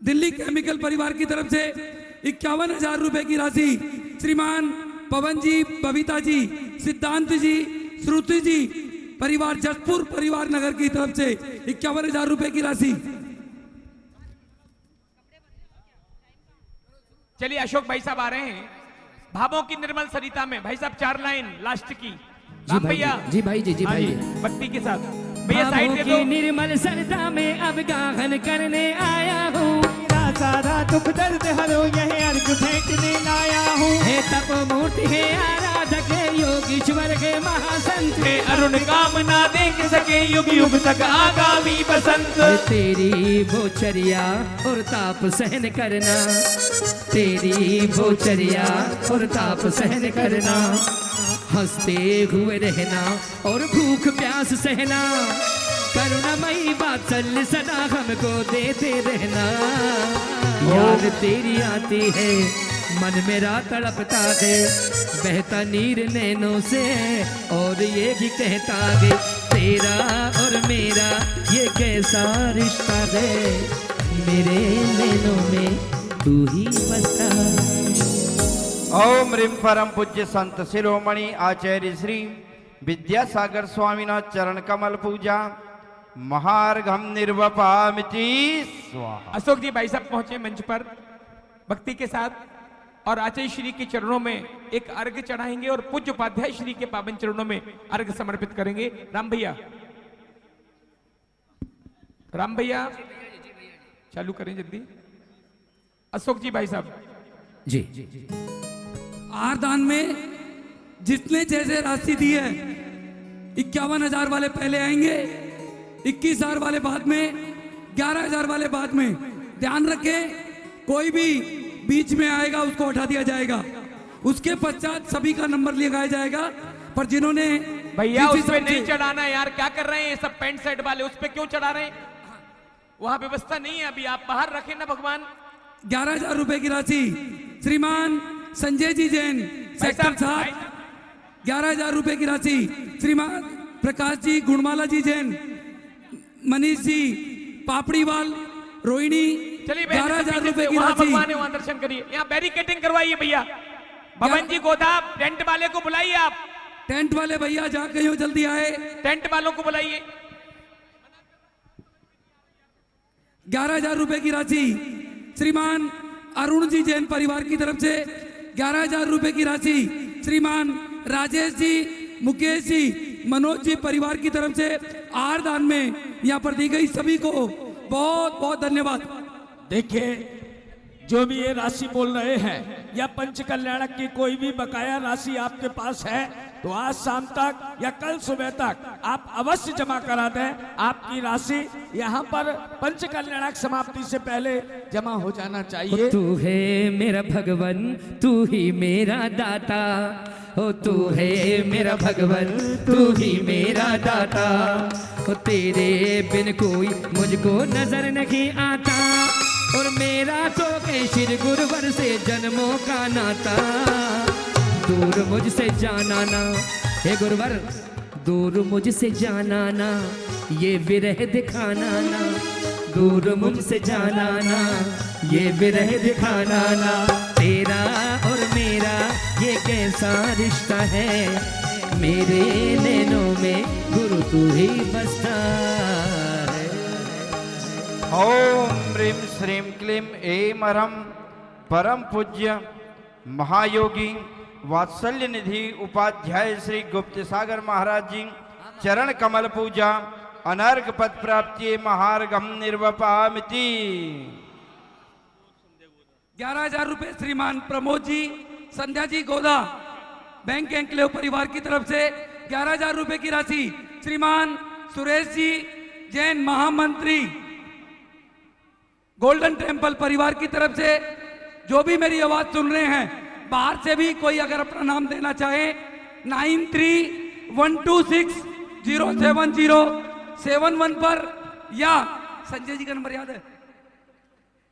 दिल्ली केमिकल परिवार की तरफ से। 51,000 रुपए की राशि श्रीमान पवन जी, बबीता जी, सिद्धांत जी, श्रुति जी परिवार जसपुर परिवार नगर की तरफ से 51,000 रुपए की राशि। चलिए अशोक भाई साहब आ रहे हैं। भावों की निर्मल सरिता में भाई साहब 4 लाइन लास्ट की। राम भैया जी भाई जी, जी हाँ भाई जी, जी। भक्ति के साथ भैया साइड दे भावों दो। की निर्मल सरदा में अब गाहन करने आया हूँ, मेरा सारा दुख दर्द हरो यह अर्घ फेंकने लाया हूँ। हे तप मूर्ति है आराधक है योगीश्वर के महासंत। मैं अरुण कामना देख सके युग युग तक आगामी बसंत। तेरी बोचरिया और ताप सहन करना, तेरी बोचरिया और ताप सहन करना, हंसते हुए रहना और भूख प्यास सहना, करुणामयी वात्सल्य सदा हमको देते रहना। याद तेरी आती है मन मेरा तड़पता है, बहता नीर नैनों से और ये भी कहता है तेरा और मेरा ये कैसा रिश्ता है, मेरे नैनों में तू ही बसता है। ओम ह्रीम परम पूज्य संत शिरोमणि आचार्य श्री विद्यासागर स्वामीनाथ चरण कमल पूजा महार्घम निर्वपामिति स्वाहा। अशोक जी भाई साहब पहुंचे मंच पर भक्ति के साथ और आचार्य श्री के चरणों में एक अर्घ चढ़ाएंगे और पूज्य उपाध्याय श्री के पावन चरणों में अर्घ समर्पित करेंगे। राम भैया, राम भैया चालू करें जल्दी। अशोक जी भाई साहब जी। आहार दान में जितने जैसे राशि दी है 51,000 वाले पहले आएंगे, 21,000 वाले बाद में, 11,000 वाले बाद में। ध्यान रखें कोई भी बीच में आएगा उसको उठा दिया जाएगा, उसके पश्चात सभी का नंबर लगाया जाएगा। पर जिन्होंने भैया जिस उस पे हिसाब नहीं से- चढ़ाना यार, क्या कर रहे हैं ये सब पैंट शर्ट वाले, उस पे क्यों चढ़ा रहे हैं? वहां व्यवस्था नहीं है अभी, आप बाहर रखें ना भगवान। 11,000 रुपए की राशि श्रीमान संजय जी जैन सेक्टर 7। 11,000 रुपए की राशि श्रीमान प्रकाश जी गुणमाला जी जैन, मनीष जी पापड़ीवाल रोहिणी। चलिए 11,000 रुपए की वहां राशि। भगवान है, वहां दर्शन करिए। यहाँ बैरिकेटिंग करवाइए भैया। भवन जी गोदा टेंट वाले को बुलाइए, आप टेंट वाले भैया जहाँ कहीं हो जल्दी आए। टेंट वालों को बुलाइए। 11,000 रुपए की राशि श्रीमान अरुण जी जैन परिवार की तरफ से। 11,000 रुपए की राशि श्रीमान राजेश जी, मुकेश जी, मनोज जी परिवार की तरफ से आहार दान में यहाँ पर दी गई। सभी को बहुत बहुत धन्यवाद। देखिए जो भी ये राशि बोल रहे हैं या पंच कल्याणक की कोई भी बकाया राशि आपके पास है तो आज शाम तक या कल सुबह तक आप अवश्य जमा करा दें। आपकी राशि यहाँ पर पंच कल्याणक समाप्ति से पहले जमा हो जाना चाहिए। तू है मेरा भगवन, तू ही मेरा दाता, हो तू है मेरा भगवन, तू ही मेरा दाता, हो तेरे बिन कोई मुझको नजर नहीं आता, और मेरा तो श्री गुरुवर से जन्मों का नाता। दूर मुझसे जाना ना हे गुरुवर, दूर मुझसे जाना ना, ये विरह दिखाना ना, दूर मुझसे जाना ना, ये विरह दिखाना ना। तेरा और मेरा ये कैसा रिश्ता है, मेरे नैनों में गुरु तू ही बसता है। ओम ह्रीं श्रीं क्लीं ऐं अरहं परम पूज्य महायोगी वात्सल्य निधि उपाध्याय श्री गुप्त सागर महाराज जी चरण कमल पूजा अनर्घ पद प्राप्ति महार्घम निर्वपामिति। 11,000 रुपए श्रीमान प्रमोद जी, संध्या जी गोदा, बैंक एंक्लेव परिवार की तरफ से 11,000 रुपए की राशि। श्रीमान सुरेश जी जैन महामंत्री, गोल्डन टेम्पल परिवार की तरफ से, जो भी मेरी आवाज सुन रहे हैं, बाहर से भी कोई अगर अपना नाम देना चाहे 9312607071 पर, या संजय जी का नंबर याद है,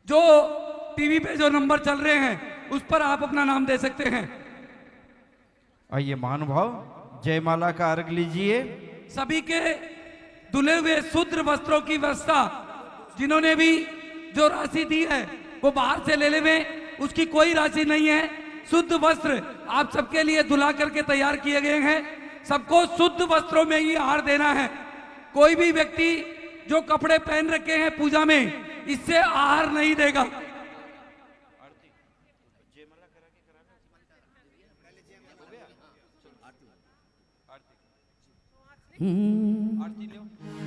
जो टीवी पे जो नंबर चल रहे हैं उस पर आप अपना नाम दे सकते हैं। आइए महानुभाव जयमाला का अर्घ लीजिए। सभी के धुले हुए शुद्ध वस्त्रों की व्यवस्था, जिन्होंने भी जो राशि दी है वो बाहर से ले लेवे, उसकी कोई राशि नहीं है। शुद्ध वस्त्र आप सबके लिए धुला करके तैयार किए गए हैं। सबको शुद्ध वस्त्रों में ही आहार देना है। कोई भी व्यक्ति जो कपड़े पहन रखे हैं पूजा में, इससे आहार नहीं देगा।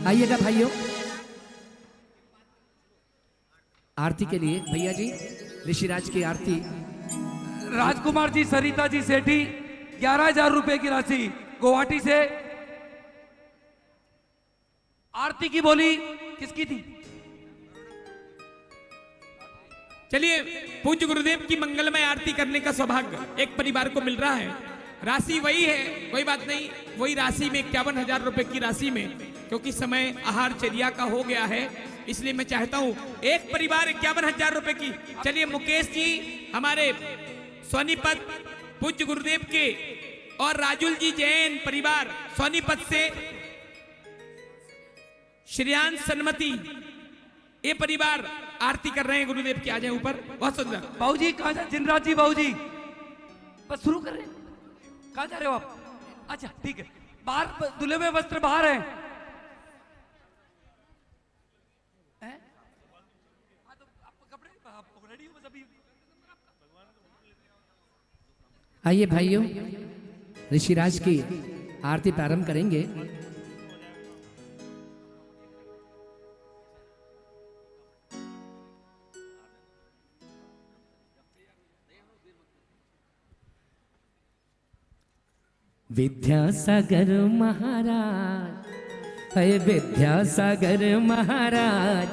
आइएगा भाइयों, आरती के लिए भैया जी ऋषिराज की आरती। राजकुमार जी सरिता जी सेठी 11,000 रुपए की राशि गुवाहाटी से। आरती की बोली किसकी थी? चलिए, पूज्य गुरुदेव की मंगलमय आरती करने का सौभाग्य एक परिवार को मिल रहा है। राशि वही है, कोई बात नहीं, वही राशि में 51,000 रुपए की राशि में, क्योंकि समय आहार चर्या का हो गया है, इसलिए मैं चाहता हूं एक परिवार 51,000 रुपए की। चलिए मुकेश जी हमारे सोनीपत पूज्य गुरुदेव के, और राजुल जी जैन परिवार सोनीपत से, श्रेयांश सन्मति, ये परिवार आरती कर रहे हैं गुरुदेव की। आ जाए ऊपर, बहुत सुंदर। बाबूजी कहाँ जा, जिनराज जी बाबूजी बस शुरू कर रहे हैं। कहाँ जा रहे हो आप? अच्छा ठीक है, बाहर धुले हुए वस्त्र बाहर हैं। आइए भाइयों, ऋषिराज की आरती प्रारंभ करेंगे। विद्यासागर महाराज, हे विद्यासागर महाराज,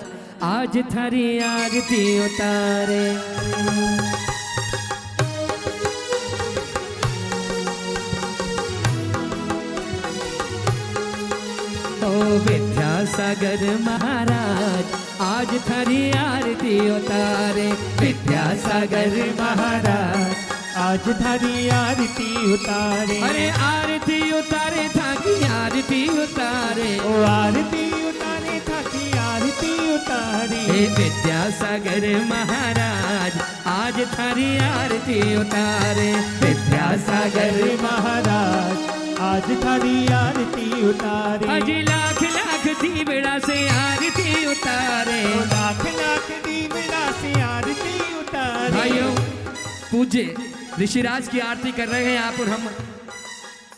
आज थारी आरती उतारे। ओ विद्यासागर महाराज, आज थारी आरती उतारे। विद्यासागर महाराज, आज थारी आरती उतारे। अरे आरती उतारे था की आरती उतारे, ओ आरती उतारे था की आरती उतारे। हे विद्यासागर महाराज, आज थारी आरती उतारे। विद्यासागर महाराज, आज थारी आरती उतारे। अजी लाख लाख दीवड़ा से आरती उतारे। ओ लाख लाख दीवड़ा से आरती उतारे। भाइयों, पूज्य ऋषिराज की आरती कर रहे हैं आप, और हम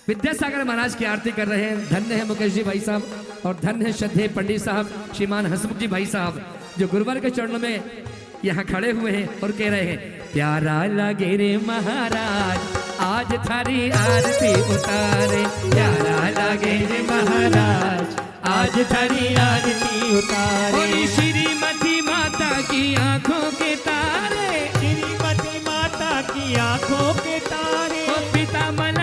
विद्यासागर महाराज की आरती कर रहे हैं। धन्य है मुकेश जी भाई साहब, और धन्य है श्रद्धेय पंडित साहब श्रीमान हसमुख जी भाई साहब, जो गुरुवार के चरणों में यहाँ खड़े हुए हैं और कह रहे हैं, प्यारा लगे रे महाराज, आज थारी आरती उतारे। प्यारा लगे रे महाराज, आज थारी आरती उतारे। और श्रीमती माता की आंखों के तारे, श्रीमती माता की आंखों के तारे। पिता मन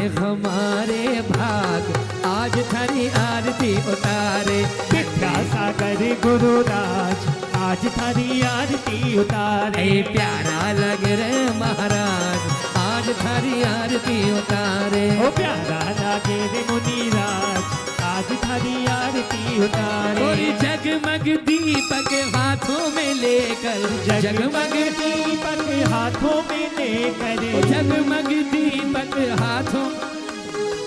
हमारे भाग आज थारी आरती उतारे। विद्यासागर गुरुराज आज थारी आरती उतारे। ए प्यारा लगे रे महाराज आज थारी आरती उतारे। ओ प्यारा लागे रे मुनिराज आज थारी आरती उतारे। और जगमग दीपक हाथों में लेकर जगमग दीपक हाथों में लेकर जगमग दीपक हाथों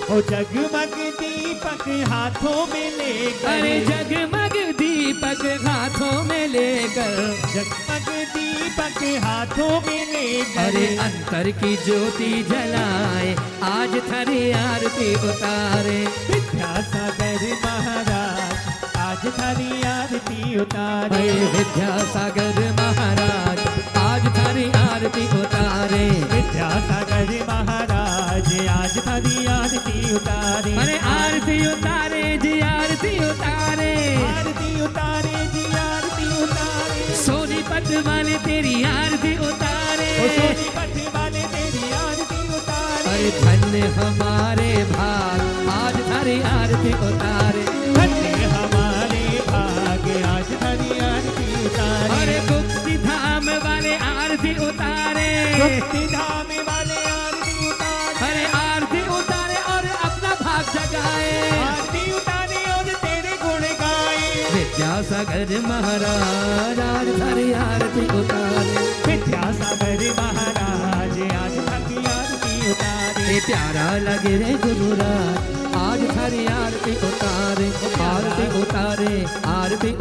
ओ जगमग दीपक हाथों में लेकर अरे जगमग दीपक हाथों में लेकर जगमग दीपक हाथों में लेकर अरे अंतर की ज्योति जलाए आज थारी आरती उतारे। विद्यासागर महाराज आज थारी आरती उतारे। अरे विद्यासागर महाराज आज थारी आरती उतारे। विद्यासागर महाराज आज थारी आरती उतारे। अरे आरती उतारे जी आरती उतारे। आरती उतारे जी आरती उतारे। सोनीपत वाले तेरी आरती उतारे। ओ सोनीपत वाले तेरी आरती उतारे। अरे धन्य हमारे भाग आज थारी आरती उतारे। धन्य हमारे भाग आज थारी आरती उतारे। अरे गुप्ती धाम वाले आरती उतारे। गुप्ती धाम वाले आरती उतारे। अरे आरती उतारे और अपना भाग जगाए। आरती उतारे और तेरे गुण गाए। विद्यासागर महाराज आज थारी आरती उतारे। विद्यासागर महाराज आज थारी आरती उतारे। ये प्यारा लगे रे गुरुराज आज थारी आरती उतारे। आरती उतारे आरती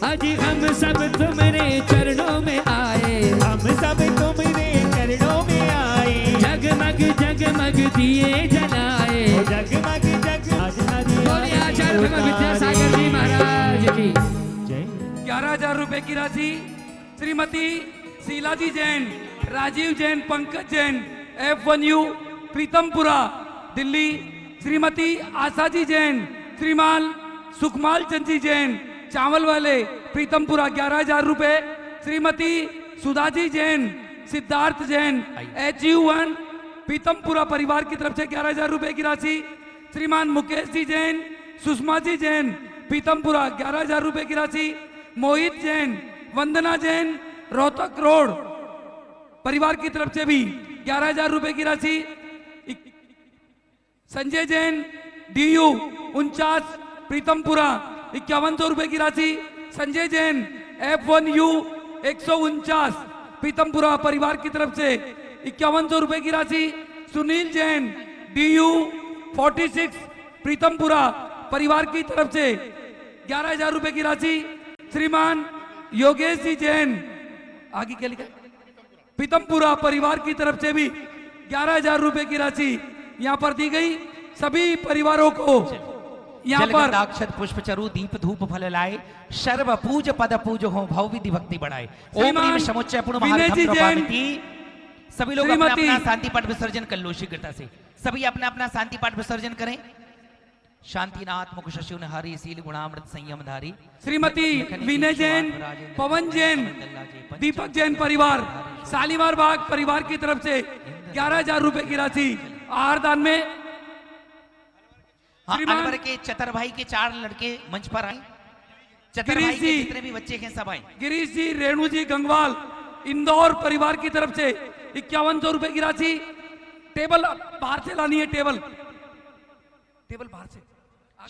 आज हम सब तुम्हारे चरणों में आए। हम सब तुम्हारे चरणों में आए। जगमग जगमग दिए जलाए। ओ जगमग जग आज थारी बोलिए आचार्य भगवान विद्यासागर जी महाराज की जय। 11,000 रुपए की राशि श्रीमती शीलाजी जैन, राजीव जैन, पंकज जैन, F1U प्रीतमपुरा दिल्ली। श्रीमती आशाजी जैन, श्रीमान सुखमाल चंद जी जैन, चावल वाले प्रीतमपुरा 11,000 रुपए। श्रीमती सुधाजी जैन, सिद्धार्थ जैन, HU1 प्रीतमपुरा परिवार की तरफ से 11,000 रुपए की राशि। श्रीमान मुकेश जी जैन, सुषमा जी जैन, प्रीतमपुरा 11,000 रुपए की राशि। मोहित जैन, वंदना जैन, रोहतक रोड परिवार की तरफ से भी 11,000 रुपए की राशि। संजय जैन, DU 49 प्रीतमपुरा 5100 रुपए की राशि। संजय जैन, F1U 149 प्रीतमपुरा परिवार की तरफ से 5100 रुपए की राशि। सुनील जैन, DU 46 प्रीतमपुरा परिवार की तरफ से 11,000 रुपए की राशि। श्रीमान योगेश जी जैन, आगे क्या लिखा, प्रीतमपुरा परिवार की तरफ से भी 11,000 रुपए की राशि यहाँ पर दी गई। सभी परिवारों को यहाँ पर जलगंधाक्षत पुष्प चरु दीप धूप फल लाए सर्व पूज पद पूज हो भव विधि भक्ति बढ़ाए। ओम ह्रीम समुच्चय पूर्ण विनय महारथम जी प्रभावती। सभी लोग अपना श्रीमती- अपना शांति पाठ विसर्जन कर लो शीघ्रता से। सभी अपना अपना शांति पाठ विसर्जन करें। शांतिनाथ मुख शशि हारी शील गुणामृत संयम धारी। श्रीमती विनय जैन, पवन जैन, दीपक जैन परिवार शालीमार बाग परिवार की तरफ से 11,000 रुपए की राशि आहार दान में। हाँ, श्रीमान- अलवर के चतर भाई के 4 लड़के मंच पर आए। चतर भाई गिरीश के जी- जितने भी बच्चे हैं सब आए। गिरीश जी, रेणु जी गंगवाल इंदौर परिवार की तरफ से 5100 रुपए की राशि। टेबल बाहर से लानी है, टेबल बाहर से।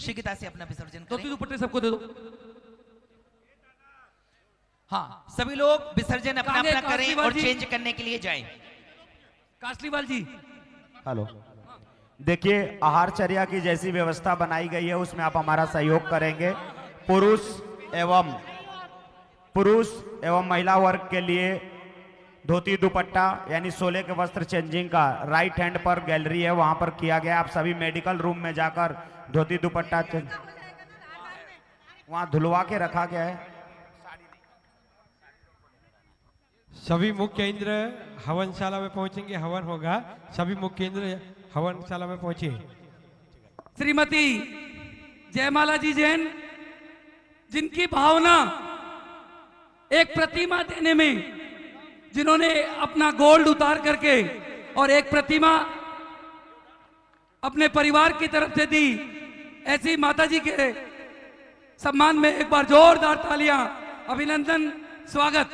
शीघ्रता से अपना विसर्जन दो करें। दुपट्टे सबको दे दो। हाँ, सभी लोग विसर्जन अपना आगे अपना करें काशीवाल और जी। चेंज करने के लिए जाएं। कासलीवाल जी, हेलो, देखिए आहारचर्या की जैसी व्यवस्था बनाई गई है उसमें आप हमारा सहयोग करेंगे। पुरुष एवं महिला वर्ग के लिए धोती दुपट्टा यानी सोले के वस्त्र चेंजिंग का राइट हैंड पर गैलरी है, वहां पर किया गया। आप सभी मेडिकल रूम में जाकर धोती दुपट्टा वहां धुलवा के रखा गया है। सभी मुख्य केंद्र हवनशाला में पहुंचेंगे, हवन होगा। सभी मुख्य केंद्र हवनशाला में पहुंचे। श्रीमती जयमाला जी जैन, जिनकी भावना एक प्रतिमा देने में, जिन्होंने अपना गोल्ड उतार करके और एक प्रतिमा अपने परिवार की तरफ से दी। ऐसी माता जी के सम्मान में एक बार जोरदार तालियां, अभिनंदन, स्वागत।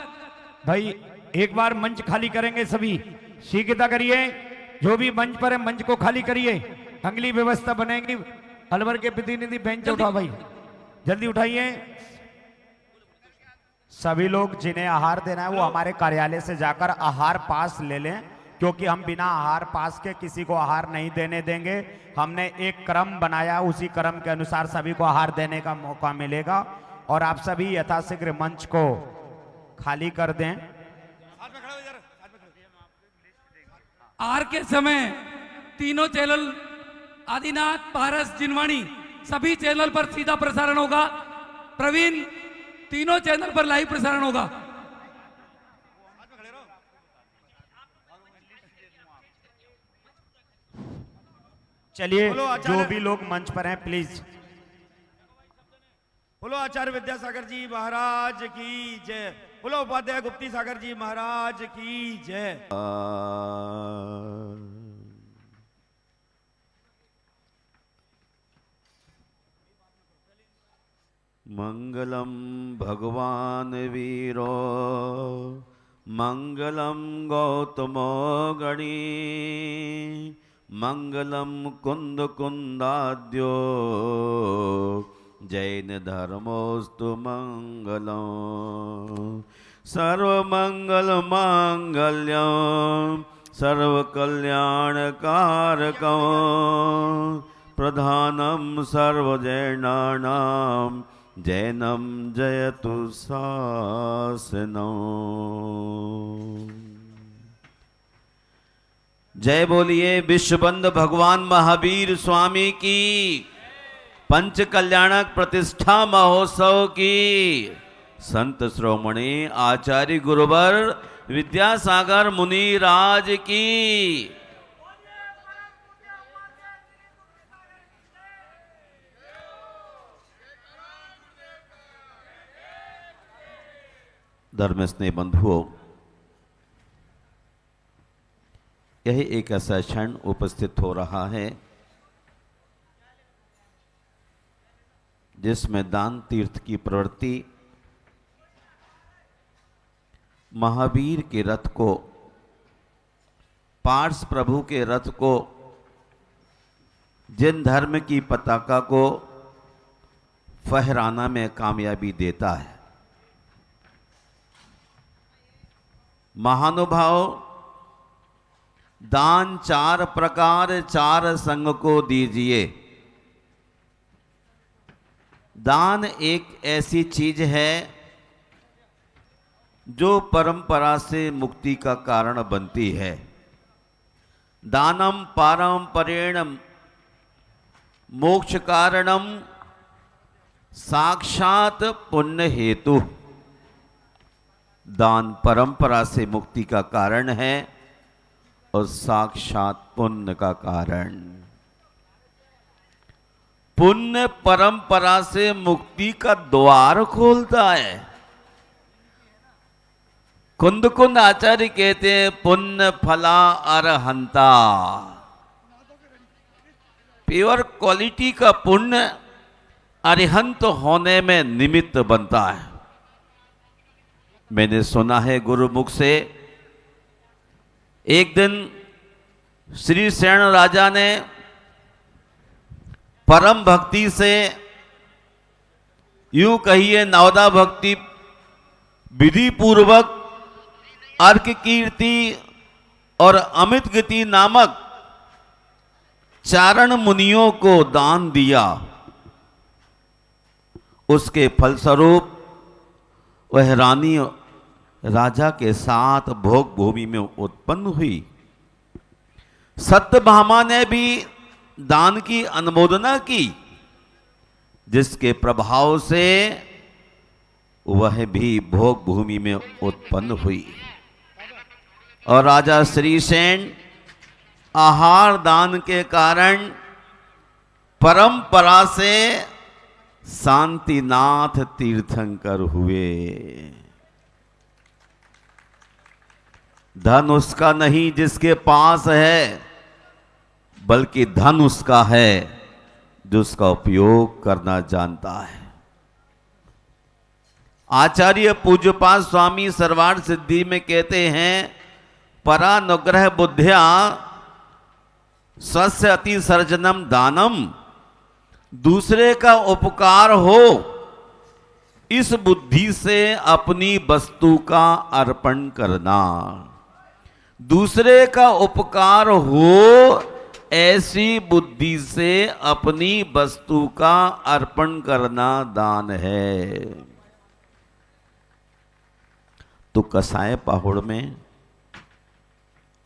भाई एक बार मंच खाली करेंगे सभी, शीघ्रता करिए, जो भी मंच पर है मंच को खाली करिए, अगली व्यवस्था बनेगी। अलवर के प्रतिनिधि बेंच उठाओ भाई, जल्दी उठाइए। सभी लोग जिन्हें आहार देना है वो हमारे कार्यालय से जाकर आहार पास ले लें, क्योंकि हम बिना आहार पास के किसी को आहार नहीं देने देंगे। हमने एक क्रम बनाया, उसी क्रम के अनुसार सभी को आहार देने का मौका मिलेगा। और आप सभी यथाशीघ्र मंच को खाली कर दें। आहार के समय तीनों चैनल आदिनाथ, पारस, जिनवाणी सभी चैनल पर सीधा प्रसारण होगा। प्रवीण, तीनों चैनल पर लाइव प्रसारण होगा। चलिए जो भी लोग मंच पर हैं प्लीज। बोलो आचार्य विद्यासागर जी महाराज की जय। बोलो उपाध्याय गुप्ती सागर जी महाराज की जय। मंगलम भगवान वीरो मंगलम गौतमो गणी मंगलम कुंद कुंदाद्यो जैन धर्मोस्तु मंगलम सर्वमंगल मांगल्यम सर्वकल्याणकारकम प्रधानम सर्वजैनानां जैनम जयतु शासनम। जय बोलिए विश्वबंद भगवान महावीर स्वामी की, पंच कल्याणक प्रतिष्ठा महोत्सव की, संत श्रोमणी आचार्य गुरुवर विद्यासागर मुनि राज की। धर्म स्नेह बंधुओं, यही एक ऐसा क्षण उपस्थित हो रहा है जिसमें दान तीर्थ की प्रवृत्ति महावीर के रथ को, पार्स प्रभु के रथ को, जिन धर्म की पताका को फहराना में कामयाबी देता है। महानुभाव, दान चार प्रकार चार संग को दीजिए। दान एक ऐसी चीज है जो परंपरा से मुक्ति का कारण बनती है। दानम पारंपरेण मोक्ष कारणम साक्षात पुण्य हेतु। दान परंपरा से मुक्ति का कारण है और साक्षात पुण्य का कारण। पुण्य परंपरा से मुक्ति का द्वार खोलता है। कुंद कुंद आचार्य कहते हैं पुण्य फला अरहंता। प्योर क्वालिटी का पुण्य अरिहंत होने में निमित्त बनता है। मैंने सुना है गुरुमुख से, एक दिन श्री सेन राजा ने परम भक्ति से, यूं कहिए नवदा भक्ति विधि पूर्वक अर्क कीर्ति और अमित गति नामक चारण मुनियों को दान दिया। उसके फलस्वरूप वह रानी राजा के साथ भोग भूमि में उत्पन्न हुई। सत्यभामा ने भी दान की अनुमोदना की, जिसके प्रभाव से वह भी भोग भूमि में उत्पन्न हुई। और राजा श्रीसेन आहार दान के कारण परंपरा से शांतिनाथ तीर्थंकर हुए। धन उसका नहीं जिसके पास है, बल्कि धन उसका है जो उसका उपयोग करना जानता है। आचार्य पूज्यपाद स्वामी सर्वार्थ सिद्धि में कहते हैं, परानुग्रह बुद्धिया स्वस्य अति सर्जनम दानम, दूसरे का उपकार हो इस बुद्धि से अपनी वस्तु का अर्पण करना। दूसरे का उपकार हो ऐसी बुद्धि से अपनी वस्तु का अर्पण करना दान है। तो कसाय पाहुड़ में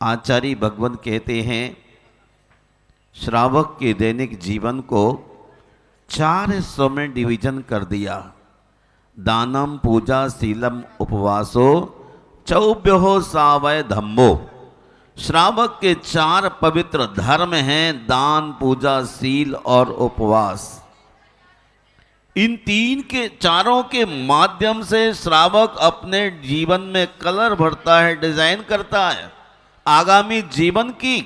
आचार्य भगवंत कहते हैं, श्रावक के दैनिक जीवन को 4 हिस्सों में डिवीजन कर दिया। दानम, पूजा, शीलम, उपवासो, चौभ्यो सावय धम्मो। श्रावक के 4 पवित्र धर्म हैं, दान, पूजा, शील और उपवास। इन 4 के माध्यम से श्रावक अपने जीवन में कलर भरता है, डिजाइन करता है आगामी जीवन की।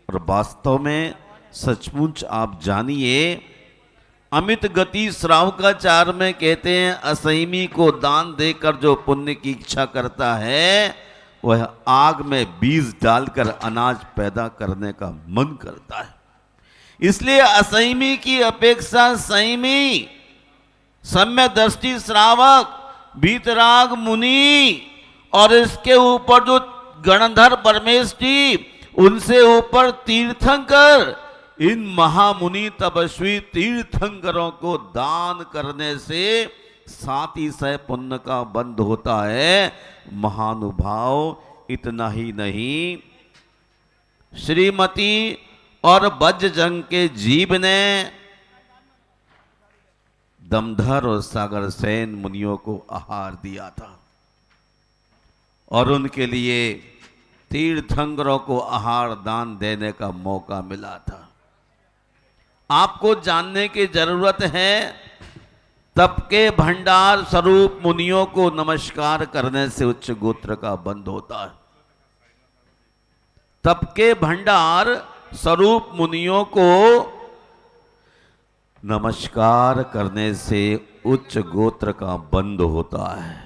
और वास्तव में सचमुच आप जानिए, अमित गति श्रावकाचार में कहते हैं, असहिमी को दान देकर जो पुण्य की इच्छा करता है वह आग में बीज डालकर अनाज पैदा करने का मन करता है। इसलिए असहिमी की अपेक्षा संयमी, सम्य दृष्टि श्रावक, वीतराग मुनि और इसके ऊपर जो गणधर परमेष्ठी, उनसे ऊपर तीर्थंकर, इन महामुनि तपस्वी तीर्थंकरों को दान करने से 7 ही सह पुण्य का बंध होता है। महानुभाव इतना ही नहीं, श्रीमती और बज्रजंग के जीव ने दमधर और सागर सेन मुनियों को आहार दिया था और उनके लिए तीर्थंकरों को आहार दान देने का मौका मिला था। आपको जानने की जरूरत है, तप के भंडार स्वरूप मुनियों को नमस्कार करने से उच्च गोत्र का बंध होता है। तप के भंडार स्वरूप मुनियों को नमस्कार करने से उच्च गोत्र का बंध होता है।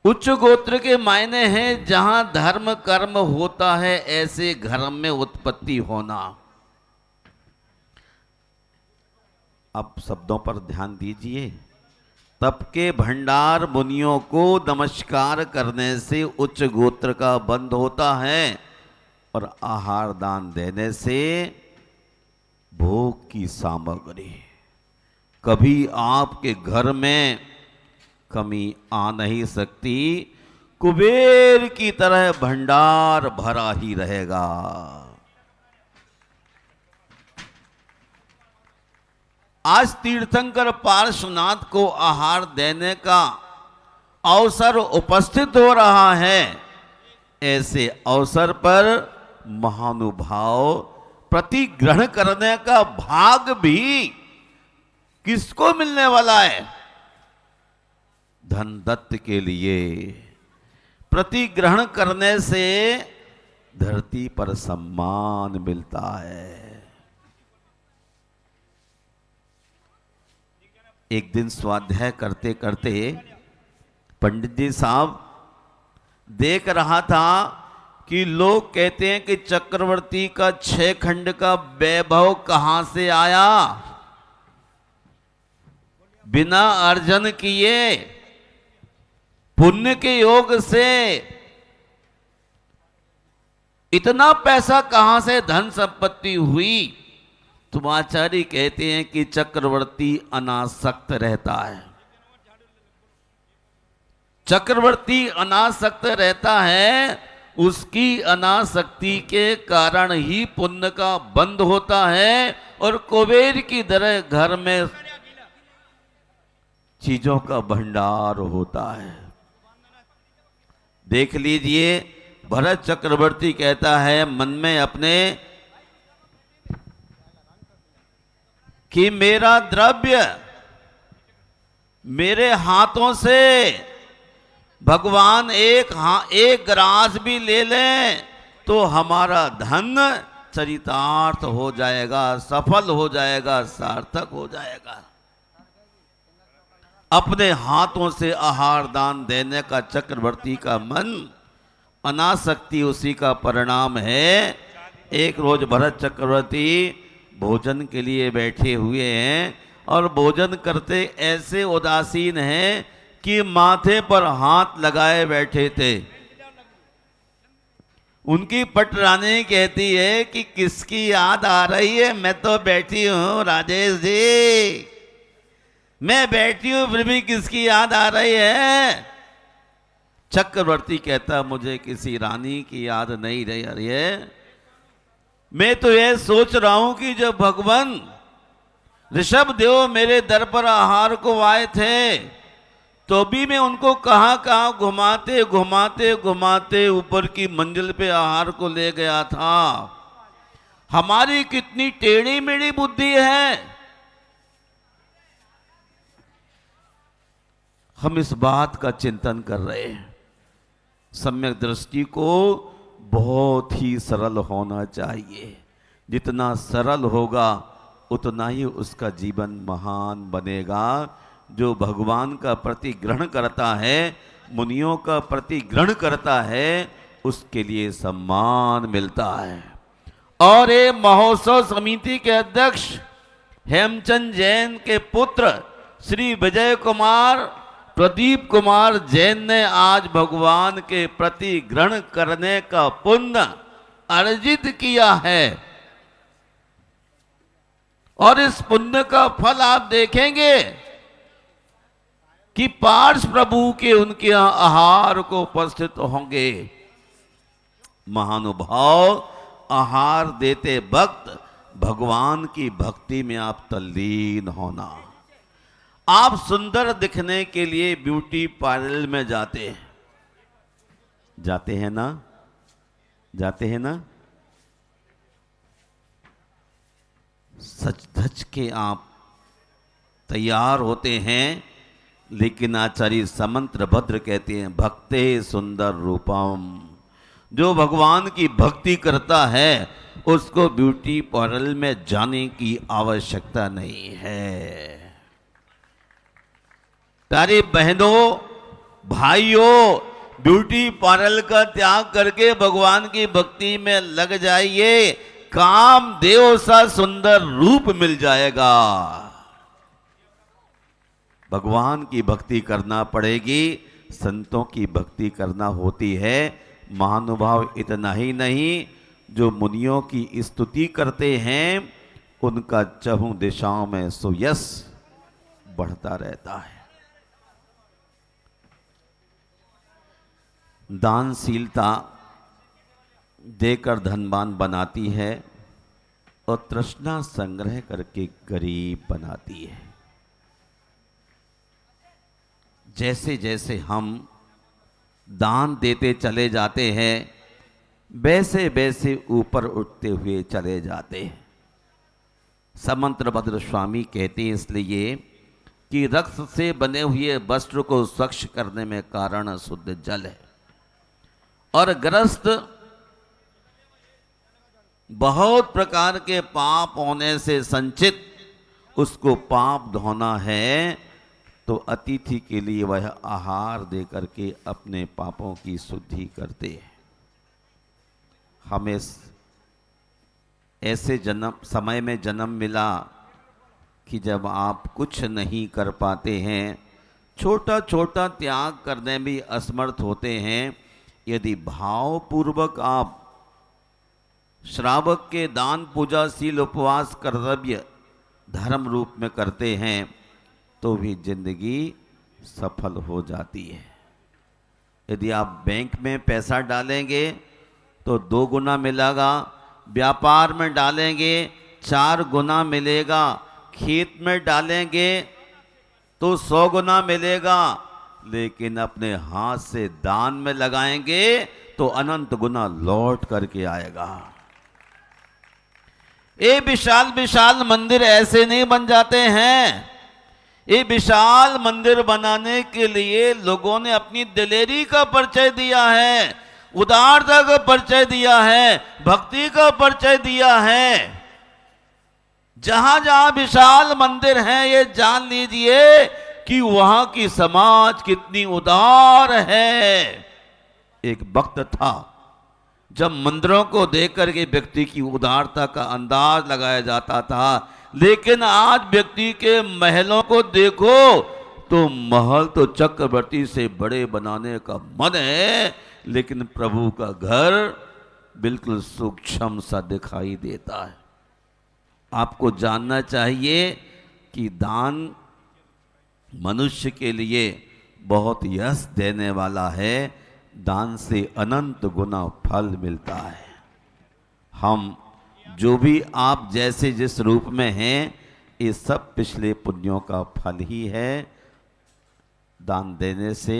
उच्च गोत्र के मायने हैं जहां धर्म कर्म होता है ऐसे घर में उत्पत्ति होना। अब शब्दों पर ध्यान दीजिए। तप के भंडार मुनियों को नमस्कार करने से उच्च गोत्र का बंध होता है और आहार दान देने से भोग की सामग्री। कभी आपके घर में कमी आ नहीं सकती, कुबेर की तरह भंडार भरा ही रहेगा। आज तीर्थंकर पार्श्वनाथ को आहार देने का अवसर उपस्थित हो रहा है। ऐसे अवसर पर महानुभाव प्रतिग्रहण करने का भाग भी किसको मिलने वाला है? धनदत्त के लिए। प्रतिग्रहण करने से धरती पर सम्मान मिलता है। एक दिन स्वाध्याय करते करते पंडित जी साहब देख रहा था कि लोग कहते हैं कि चक्रवर्ती का 6 खंड का वैभव कहां से आया? बिना अर्जन किए पुण्य के योग से इतना पैसा कहां से धन संपत्ति हुई? तुम आचार्य कहते हैं कि चक्रवर्ती अनासक्त रहता है। चक्रवर्ती अनासक्त रहता है, उसकी अनासक्ति के कारण ही पुण्य का बंध होता है और कुबेर की तरह घर में चीजों का भंडार होता है। देख लीजिए, भरत चक्रवर्ती कहता है मन में अपने कि मेरा द्रव्य मेरे हाथों से भगवान एक ग्रास भी ले लें तो हमारा धन चरितार्थ हो जाएगा, सफल हो जाएगा, सार्थक हो जाएगा। अपने हाथों से आहार दान देने का चक्रवर्ती का मन, अनासक्ति उसी का परिणाम है। एक रोज भरत चक्रवर्ती भोजन के लिए बैठे हुए हैं और भोजन करते ऐसे उदासीन हैं कि माथे पर हाथ लगाए बैठे थे। उनकी पटरानी कहती है कि किसकी याद आ रही है? मैं तो बैठी हूं राजेश जी, मैं बैठी हूं, फिर भी किसकी याद आ रही है? चक्रवर्ती कहता मुझे किसी रानी की याद नहीं रही है, मैं तो यह सोच रहा हूं कि जब भगवान ऋषभदेव मेरे दर पर आहार को आए थे तो भी मैं उनको कहां कहां घुमाते घुमाते घुमाते ऊपर की मंजिल पे आहार को ले गया था। हमारी कितनी टेढ़ी मेढ़ी बुद्धि है। हम इस बात का चिंतन कर रहे हैं। सम्यक दृष्टि को बहुत ही सरल होना चाहिए। जितना सरल होगा उतना ही उसका जीवन महान बनेगा। जो भगवान का प्रति ग्रहण करता है, मुनियों का प्रति ग्रहण करता है, उसके लिए सम्मान मिलता है। और ये महोत्सव समिति के अध्यक्ष हेमचंद जैन के पुत्र श्री विजय कुमार प्रदीप कुमार जैन ने आज भगवान के प्रति ग्रहण करने का पुण्य अर्जित किया है। और इस पुण्य का फल आप देखेंगे कि पार्श प्रभु के उनके यहां आहार को उपस्थित होंगे। महानुभाव, आहार देते वक्त भगवान की भक्ति में आप तल्लीन होना। आप सुंदर दिखने के लिए ब्यूटी पार्लर में जाते हैं ना? जाते हैं ना? सच धज के आप तैयार होते हैं, लेकिन आचार्य समंत्र भद्र कहते हैं भक्ते सुंदर रूपम। जो भगवान की भक्ति करता है उसको ब्यूटी पार्लर में जाने की आवश्यकता नहीं है। प्यारी बहनों, भाइयों, ब्यूटी पार्लर का त्याग करके भगवान की भक्ति में लग जाइए, कामदेव सा सुंदर रूप मिल जाएगा। भगवान की भक्ति करना पड़ेगी, संतों की भक्ति करना होती है। महानुभाव इतना ही नहीं, जो मुनियों की स्तुति करते हैं उनका चहुं दिशाओं में सुयश बढ़ता रहता है। दानशीलता देकर धनवान बनाती है और तृष्णा संग्रह करके गरीब बनाती है। जैसे जैसे हम दान देते चले जाते हैं, वैसे वैसे ऊपर उठते हुए चले जाते हैं। समंत्र भद्र स्वामी कहते हैं इसलिए कि रक्त से बने हुए वस्त्र को स्वच्छ करने में कारण शुद्ध जल है, और ग्रस्त बहुत प्रकार के पाप होने से संचित उसको पाप धोना है, तो अतिथि के लिए वह आहार दे करके अपने पापों की शुद्धि करते हैं। हमें ऐसे समय में जन्म मिला कि जब आप कुछ नहीं कर पाते हैं, छोटा छोटा त्याग करने में असमर्थ होते हैं। यदि भावपूर्वक आप श्रावक के दान, पूजाशील, उपवास, कर्तव्य धर्म रूप में करते हैं तो भी जिंदगी सफल हो जाती है। यदि आप बैंक में पैसा डालेंगे तो 2 गुना मिलेगा, व्यापार में डालेंगे 4 गुना मिलेगा, खेत में डालेंगे तो 100 गुना मिलेगा, लेकिन अपने हाथ से दान में लगाएंगे तो अनंत गुना लौट करके आएगा। ये विशाल विशाल मंदिर ऐसे नहीं बन जाते हैं। ये विशाल मंदिर बनाने के लिए लोगों ने अपनी दिलेरी का परिचय दिया है। उदारता का परिचय दिया है, भक्ति का परिचय दिया है। जहां जहां विशाल मंदिर हैं, ये जान लीजिए कि वहां की समाज कितनी उदार है। एक वक्त था जब मंदिरों को देख करके व्यक्ति की उदारता का अंदाज लगाया जाता था, लेकिन आज व्यक्ति के महलों को देखो तो महल तो चक्रवर्ती से बड़े बनाने का मन है, लेकिन प्रभु का घर बिल्कुल सूक्ष्म सा दिखाई देता है। आपको जानना चाहिए कि दान मनुष्य के लिए बहुत यश देने वाला है। दान से अनंत गुना फल मिलता है। हम जो भी आप जैसे जिस रूप में हैं, ये सब पिछले पुण्यों का फल ही है। दान देने से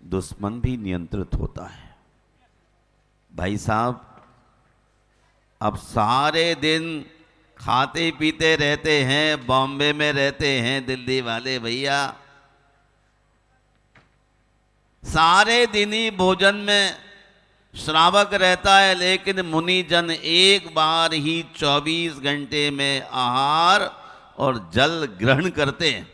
दुश्मन भी नियंत्रित होता है। भाई साहब, अब सारे दिन खाते पीते रहते हैं, बॉम्बे में रहते हैं दिल्ली वाले भैया, सारे दिन ही भोजन में श्रावक रहता है, लेकिन मुनि जन एक बार ही 24 घंटे में आहार और जल ग्रहण करते हैं।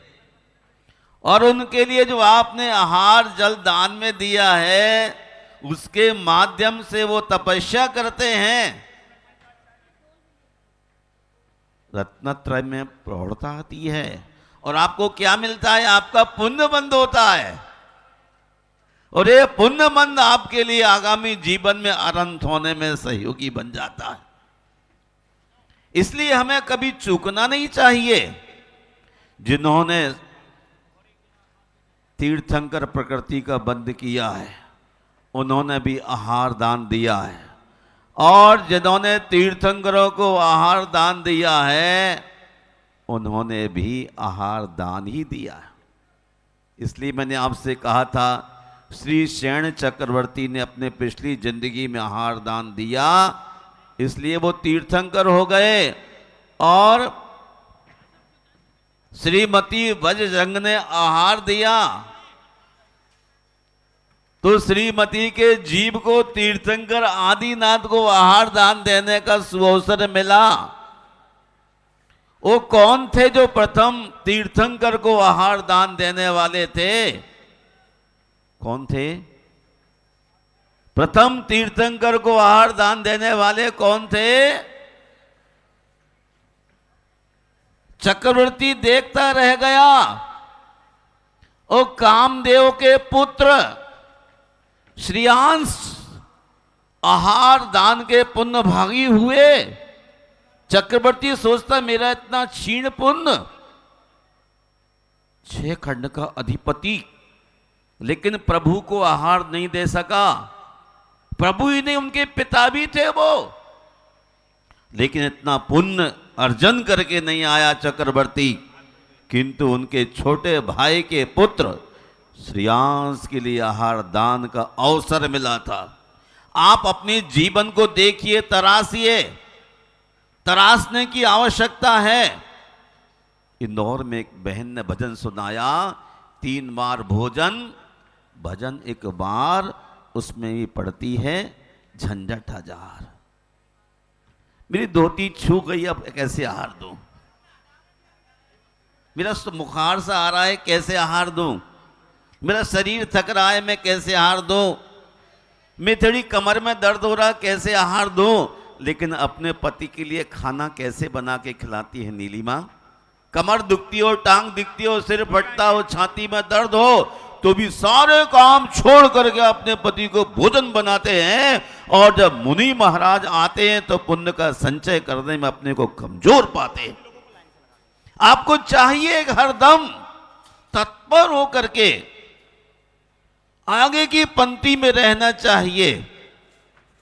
और उनके लिए जो आपने आहार जल दान में दिया है, उसके माध्यम से वो तपस्या करते हैं। रत्नत्रय में प्रौढ़ता आती है और आपको क्या मिलता है? आपका पुण्य बंद होता है, और ये पुण्य बंद आपके लिए आगामी जीवन में अनंत होने में सहयोगी बन जाता है। इसलिए हमें कभी चूकना नहीं चाहिए। जिन्होंने तीर्थंकर प्रकृति का बंद किया है, उन्होंने भी आहार दान दिया है, और जिन्होंने तीर्थंकरों को आहार दान दिया है, उन्होंने भी आहार दान ही दिया है। इसलिए मैंने आपसे कहा था, श्री शयन चक्रवर्ती ने अपने पिछली जिंदगी में आहार दान दिया, इसलिए वो तीर्थंकर हो गए। और श्रीमती वज्रजंग ने आहार दिया, तो श्रीमती के जीव को तीर्थंकर आदिनाथ को आहार दान देने का सुअवसर मिला। वो कौन थे जो प्रथम तीर्थंकर को आहार दान देने वाले थे? कौन थे? प्रथम तीर्थंकर को आहार दान देने वाले कौन थे? चक्रवर्ती देखता रह गया। और कामदेव के पुत्र श्रीयांश आहार दान के पुण्य भागी हुए। चक्रवर्ती सोचता, मेरा इतना क्षीण पुण्य, 6 खंड का अधिपति, लेकिन प्रभु को आहार नहीं दे सका। प्रभु ही नहीं, उनके पिता भी थे वो, लेकिन इतना पुण्य अर्जन करके नहीं आया चक्रवर्ती। किंतु उनके छोटे भाई के पुत्र श्रेयांश के लिए आहार दान का अवसर मिला था। आप अपने जीवन को देखिए, तराशिए, तराशने की आवश्यकता है। इंदौर में एक बहन ने भजन सुनाया, 3 बार भोजन, भजन एक बार, उसमें ही पड़ती है झंझट हजार। मेरी धोती छू गई, अब कैसे आहार दूं? मेरा मुखार सा आ रहा है, कैसे आहार दूं? मेरा शरीर थक रहा है, मैं कैसे आहार दूं? मैं थोड़ी कमर में दर्द हो रहा, कैसे आहार दूं? लेकिन अपने पति के लिए खाना कैसे बना के खिलाती है नीलिमा? कमर दुखती हो, टांग दिखती हो, सिर फटता हो, छाती में दर्द हो, तो भी सारे काम छोड़ करके अपने पति को भोजन बनाते हैं। और जब मुनि महाराज आते हैं तो पुण्य का संचय करने में अपने को कमजोर पाते हैं। आपको चाहिए हरदम तत्पर होकर के आगे की पंक्ति में रहना चाहिए।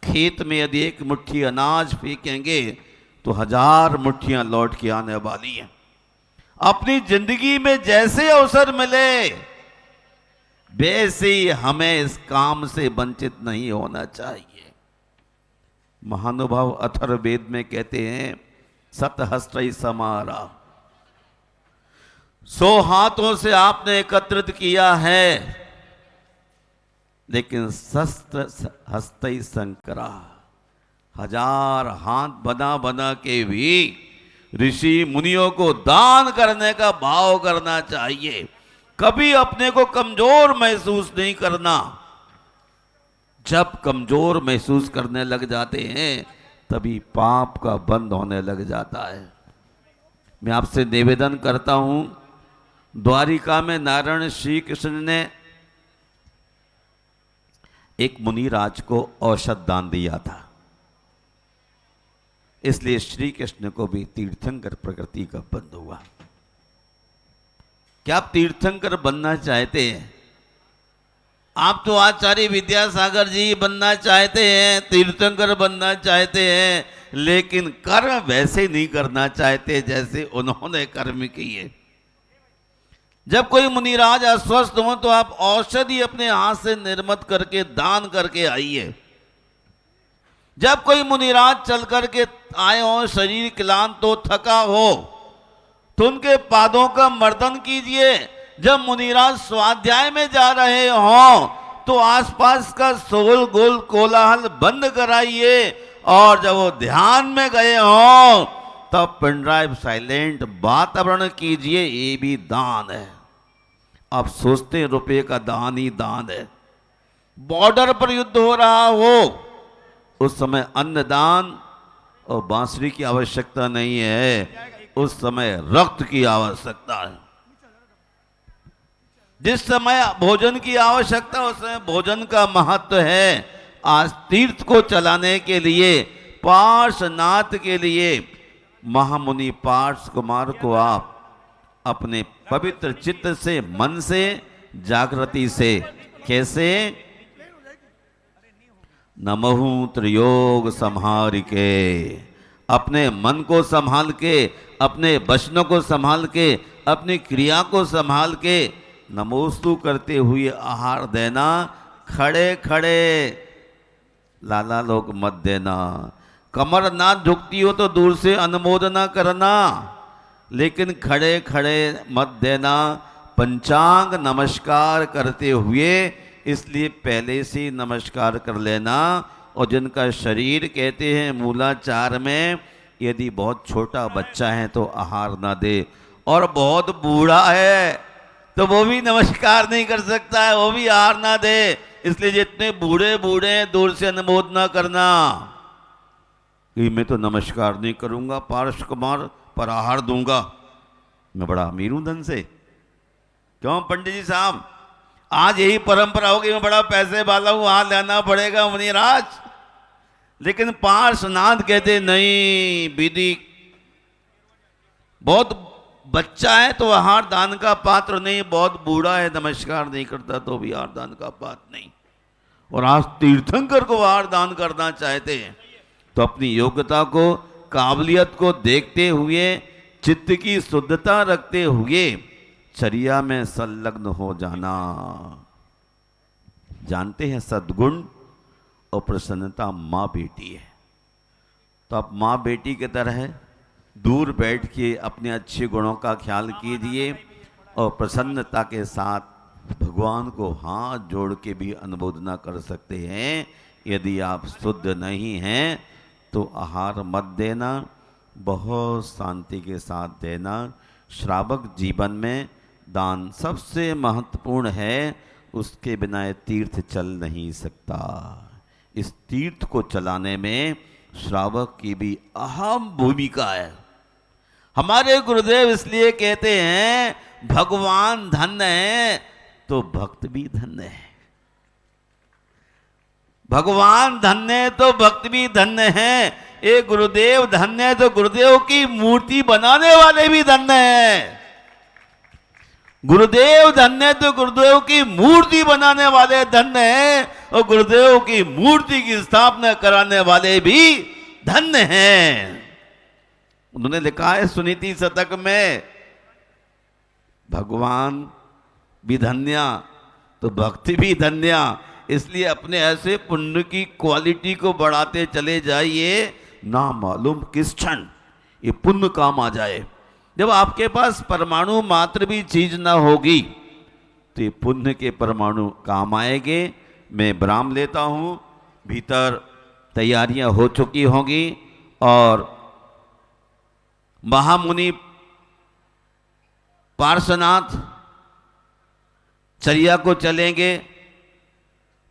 खेत में यदि 1 मुट्ठी अनाज फेंकेंगे तो 1000 मुट्ठियां लौट के आने वाली हैं। अपनी जिंदगी में जैसे अवसर मिले वैसे ही हमें इस काम से वंचित नहीं होना चाहिए। महानुभाव अथर्ववेद में कहते हैं, सतहस्त्र समारा, 100 हाथों से आपने एकत्रित किया है, लेकिन शस्त्र हस्त शंकरा, 1000 हाथ बना बना के भी ऋषि मुनियों को दान करने का भाव करना चाहिए। कभी अपने को कमजोर महसूस नहीं करना। जब कमजोर महसूस करने लग जाते हैं तभी पाप का बंद होने लग जाता है। मैं आपसे निवेदन करता हूं, द्वारिका में नारायण श्री कृष्ण ने एक मुनिराज को औषध दान दिया था, इसलिए श्री कृष्ण को भी तीर्थंकर प्रकृति का बंध हुआ। क्या आप तीर्थंकर बनना चाहते हैं? आप तो आचार्य विद्यासागर जी बनना चाहते हैं, तीर्थंकर बनना चाहते हैं, लेकिन कर्म वैसे नहीं करना चाहते जैसे उन्होंने कर्म किए। जब कोई मुनिराज अस्वस्थ हो तो आप औषधि अपने हाथ से निर्मित करके दान करके आइए। जब कोई मुनिराज चल करके आए हो, शरीर क्लांत हो, थका हो, तो उनके पादों का मर्दन कीजिए। जब मुनिराज स्वाध्याय में जा रहे हो तो आसपास का शोर गोल कोलाहल बंद कराइए, और जब वो ध्यान में गए हो तब पेन ड्राइव साइलेंट वातावरण कीजिए। ये भी दान है। आप सोचते हैं रुपये का दान ही दान है। बॉर्डर पर युद्ध हो रहा हो उस समय अन्नदान और बांसुरी की आवश्यकता नहीं है, उस समय रक्त की आवश्यकता है। जिस समय भोजन की आवश्यकता उस समय भोजन का महत्व है। आज तीर्थ को चलाने के लिए, पार्श्वनाथ के लिए महामुनि पार्श्व कुमार को आप अपने पवित्र चित्त से, मन से, जागृति से, कैसे? नमहु त्रियोग संहार के, अपने मन को संभाल के, अपने वचनों को संभाल के, अपनी क्रिया को संभाल के नमोस्तु करते हुए आहार देना। खड़े खड़े लाला लोग मत देना। कमर ना झुकती हो तो दूर से अनुमोदना करना, लेकिन खड़े खड़े मत देना। पंचांग नमस्कार करते हुए इसलिए पहले से नमस्कार कर लेना। और जिनका शरीर कहते हैं मूलाचार में, यदि बहुत छोटा बच्चा है तो आहार ना दे, और बहुत बूढ़ा है तो वो भी नमस्कार नहीं कर सकता है, वो भी आहार ना दे। इसलिए जितने बूढ़े बूढ़े हैं दूर से अनुमोदना करना कि मैं तो नमस्कार नहीं करूंगा पार्श्व कुमार, पर आहार दूंगा, मैं बड़ा अमीर हूं धन से। क्यों पंडित जी साहब, आज यही परंपरा होगी, मैं बड़ा पैसे वाला हूं, वहां लेना पड़ेगा मुनिराज। लेकिन पार्श्वनाथ कहते नहीं, विधि बहुत बच्चा है तो आहार दान का पात्र नहीं, बहुत बूढ़ा है नमस्कार नहीं करता तो भी आहार दान का पात्र नहीं। और आज तीर्थंकर को आहार दान करना चाहते हैं तो अपनी योग्यता को, काबिलियत को देखते हुए, चित्त की शुद्धता रखते हुए चर्या में संलग्न हो जाना। जानते हैं सद्गुण और प्रसन्नता माँ बेटी है, तो आप माँ बेटी की तरह दूर बैठ के अपने अच्छे गुणों का ख्याल कीजिए और प्रसन्नता के साथ भगवान को हाथ जोड़ के भी अनुमोदना कर सकते हैं। यदि आप शुद्ध नहीं हैं तो आहार मत देना, बहुत शांति के साथ देना। श्रावक जीवन में दान सबसे महत्वपूर्ण है, उसके बिना ये तीर्थ चल नहीं सकता। इस तीर्थ को चलाने में श्रावक की भी अहम भूमिका है। हमारे गुरुदेव इसलिए कहते हैं भगवान धन्य है तो भक्त भी धन्य है। भगवान धन्य है तो भक्त भी धन्य है। ये गुरुदेव धन्य है तो गुरुदेव की मूर्ति बनाने वाले भी धन्य है। गुरुदेव धन्य है तो गुरुदेव की मूर्ति बनाने वाले धन्य हैं, और गुरुदेव की मूर्ति की स्थापना कराने वाले भी धन्य हैं। उन्होंने लिखा है सुनीति शतक में, भगवान भी धन्या तो भक्ति भी धन्या। इसलिए अपने ऐसे पुण्य की क्वालिटी को बढ़ाते चले जाइए, ना मालूम किस क्षण ये पुण्य काम आ जाए। जब आपके पास परमाणु मात्र भी चीज ना होगी तो ये पुण्य के परमाणु काम आएंगे। मैं विराम लेता हूँ। भीतर तैयारियां हो चुकी होंगी और महामुनि पार्श्वनाथ चर्या को चलेंगे।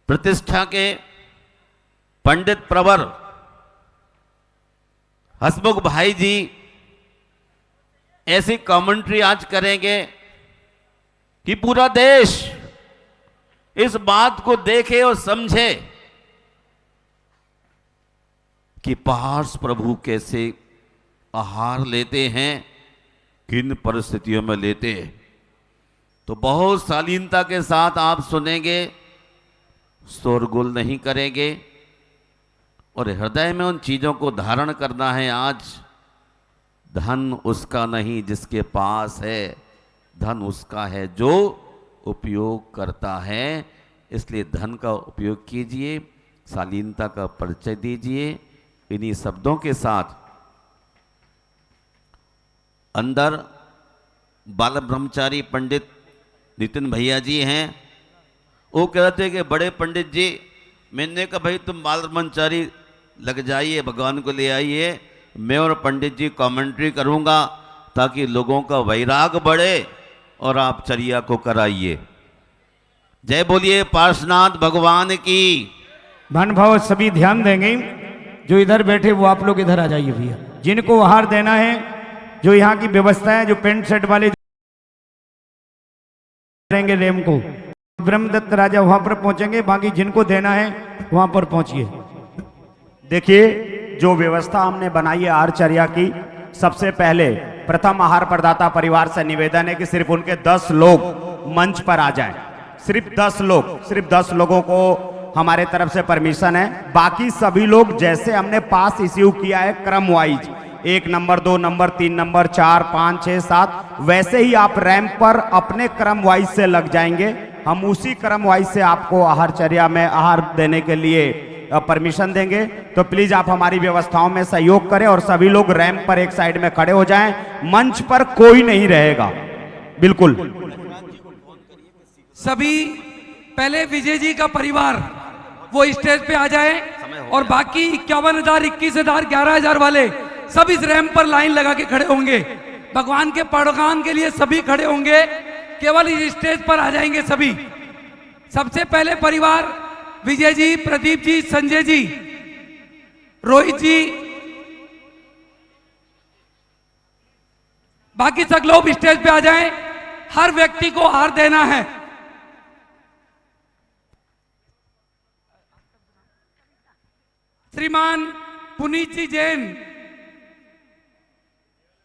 प्रतिष्ठा के पंडित प्रवर हसमुख भाई जी ऐसी कमेंट्री आज करेंगे कि पूरा देश इस बात को देखे और समझे कि पार्स प्रभु कैसे आहार लेते हैं, किन परिस्थितियों में लेते हैं। तो बहुत शालीनता के साथ आप सुनेंगे, शोरगुल नहीं करेंगे और हृदय में उन चीजों को धारण करना है। आज धन उसका नहीं जिसके पास है, धन उसका है जो उपयोग करता है। इसलिए धन का उपयोग कीजिए, शालीनता का परिचय दीजिए। इन्हीं शब्दों के साथ अंदर बाल ब्रह्मचारी पंडित नितिन भैया जी हैं। वो कहते हैं कि बड़े पंडित जी, मैंने कहा भाई तुम बाल ब्रह्मचारी लग जाइए, भगवान को ले आइए, मैं और पंडित जी कमेंट्री करूंगा ताकि लोगों का वैराग बढ़े और आप चर्या को कराइए। जय बोलिए पार्श्वनाथ भगवान की। महानुभाव सभी ध्यान देंगे, जो इधर बैठे वो आप लोग इधर आ जाइए भैया। जिनको आहार देना है, जो यहाँ की व्यवस्था है, जो पेंट सेट वाले रहेंगे रेम को, ब्रह्मदत्त राजा वहां पर पहुंचेंगे। बाकी जिनको देना है वहां पर पहुंचिए। देखिए, जो व्यवस्था हमने बनाई है आहारचर्या की, सबसे पहले प्रथम आहार प्रदाता परिवार से निवेदन है कि सिर्फ उनके 10 लोग मंच पर आ जाएं। सिर्फ 10 लोग, सिर्फ 10 लोगों को हमारे तरफ से परमिशन है। बाकी सभी लोग जैसे हमने पास इश्यू किया है क्रम वाइज, 1 नंबर, 2 नंबर, 3 नंबर, 4, 5, 6, 7, वैसे ही आप रैंप पर अपने क्रम वाइज से लग जाएंगे। हम उसी क्रम वाइज से आपको आहारचर्या में आहार देने के लिए परमिशन देंगे। तो प्लीज आप हमारी व्यवस्थाओं में सहयोग करें और सभी लोग रैंप पर एक साइड में खड़े हो जाएं। मंच पर कोई नहीं रहेगा, बिल्कुल। सभी पहले विजय जी का परिवार वो स्टेज पे आ जाए और बाकी 51,000, 21,000, 11,000 वाले सब इस रैंप पर लाइन लगा के खड़े होंगे। भगवान के प्रोग्राम के लिए सभी खड़े होंगे, केवल इस स्टेज पर आ जाएंगे सभी। सबसे पहले परिवार विजय जी, प्रदीप जी, संजय जी, रोहित जी, बाकी सब लोग स्टेज पे आ जाएं। हर व्यक्ति को आहार देना है। श्रीमान पुनीत जी जैन,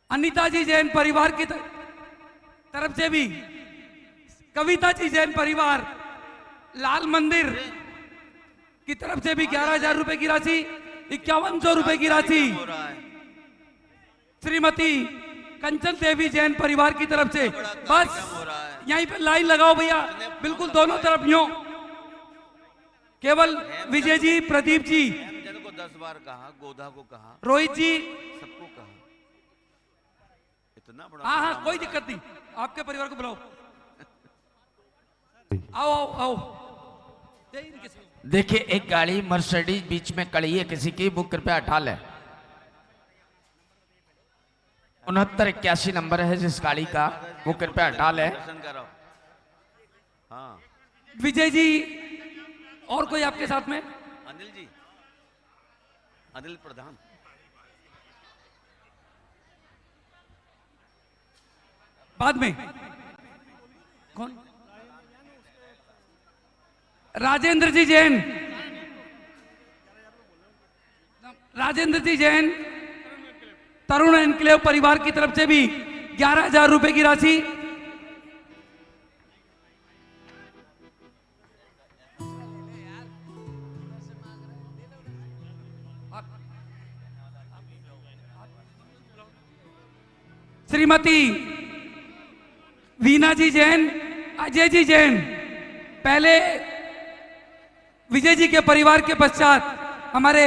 अनिता जी जैन परिवार की तरफ से भी, कविता जी जैन परिवार, लाल मंदिर की तरफ से भी 11,000 रुपए की राशि, 5100 रुपए की राशि, श्रीमती कंचन देवी जैन परिवार की तरफ से। बस यहीं पे लाइन लगाओ भैया, बिल्कुल दोनों तरफ यूं। केवल विजय जी, प्रदीप जी, 10 बार कहा, गोधा को कहा, रोहित जी, सबको कहा। इतना बड़ा, हाँ हाँ कोई दिक्कत नहीं, आपके परिवार को बुलाओ। आओ आओ आओ। देखिए, एक गाड़ी मर्सिडीज बीच में खड़ी है किसी की, बुक कृपया हटा ले। 6981 नंबर है जिस गाड़ी का, वो कृपया हटा ले। हाँ। विजय जी, और कोई आपके साथ में? अनिल जी, अनिल प्रधान। बाद में कौन? राजेंद्र जी जैन, राजेंद्र जी जैन तरुण एनक्लेव परिवार की तरफ से भी 11,000 रुपए की राशि। श्रीमती वीना जी जैन, अजय जी जैन, पहले विजय जी के परिवार के पश्चात हमारे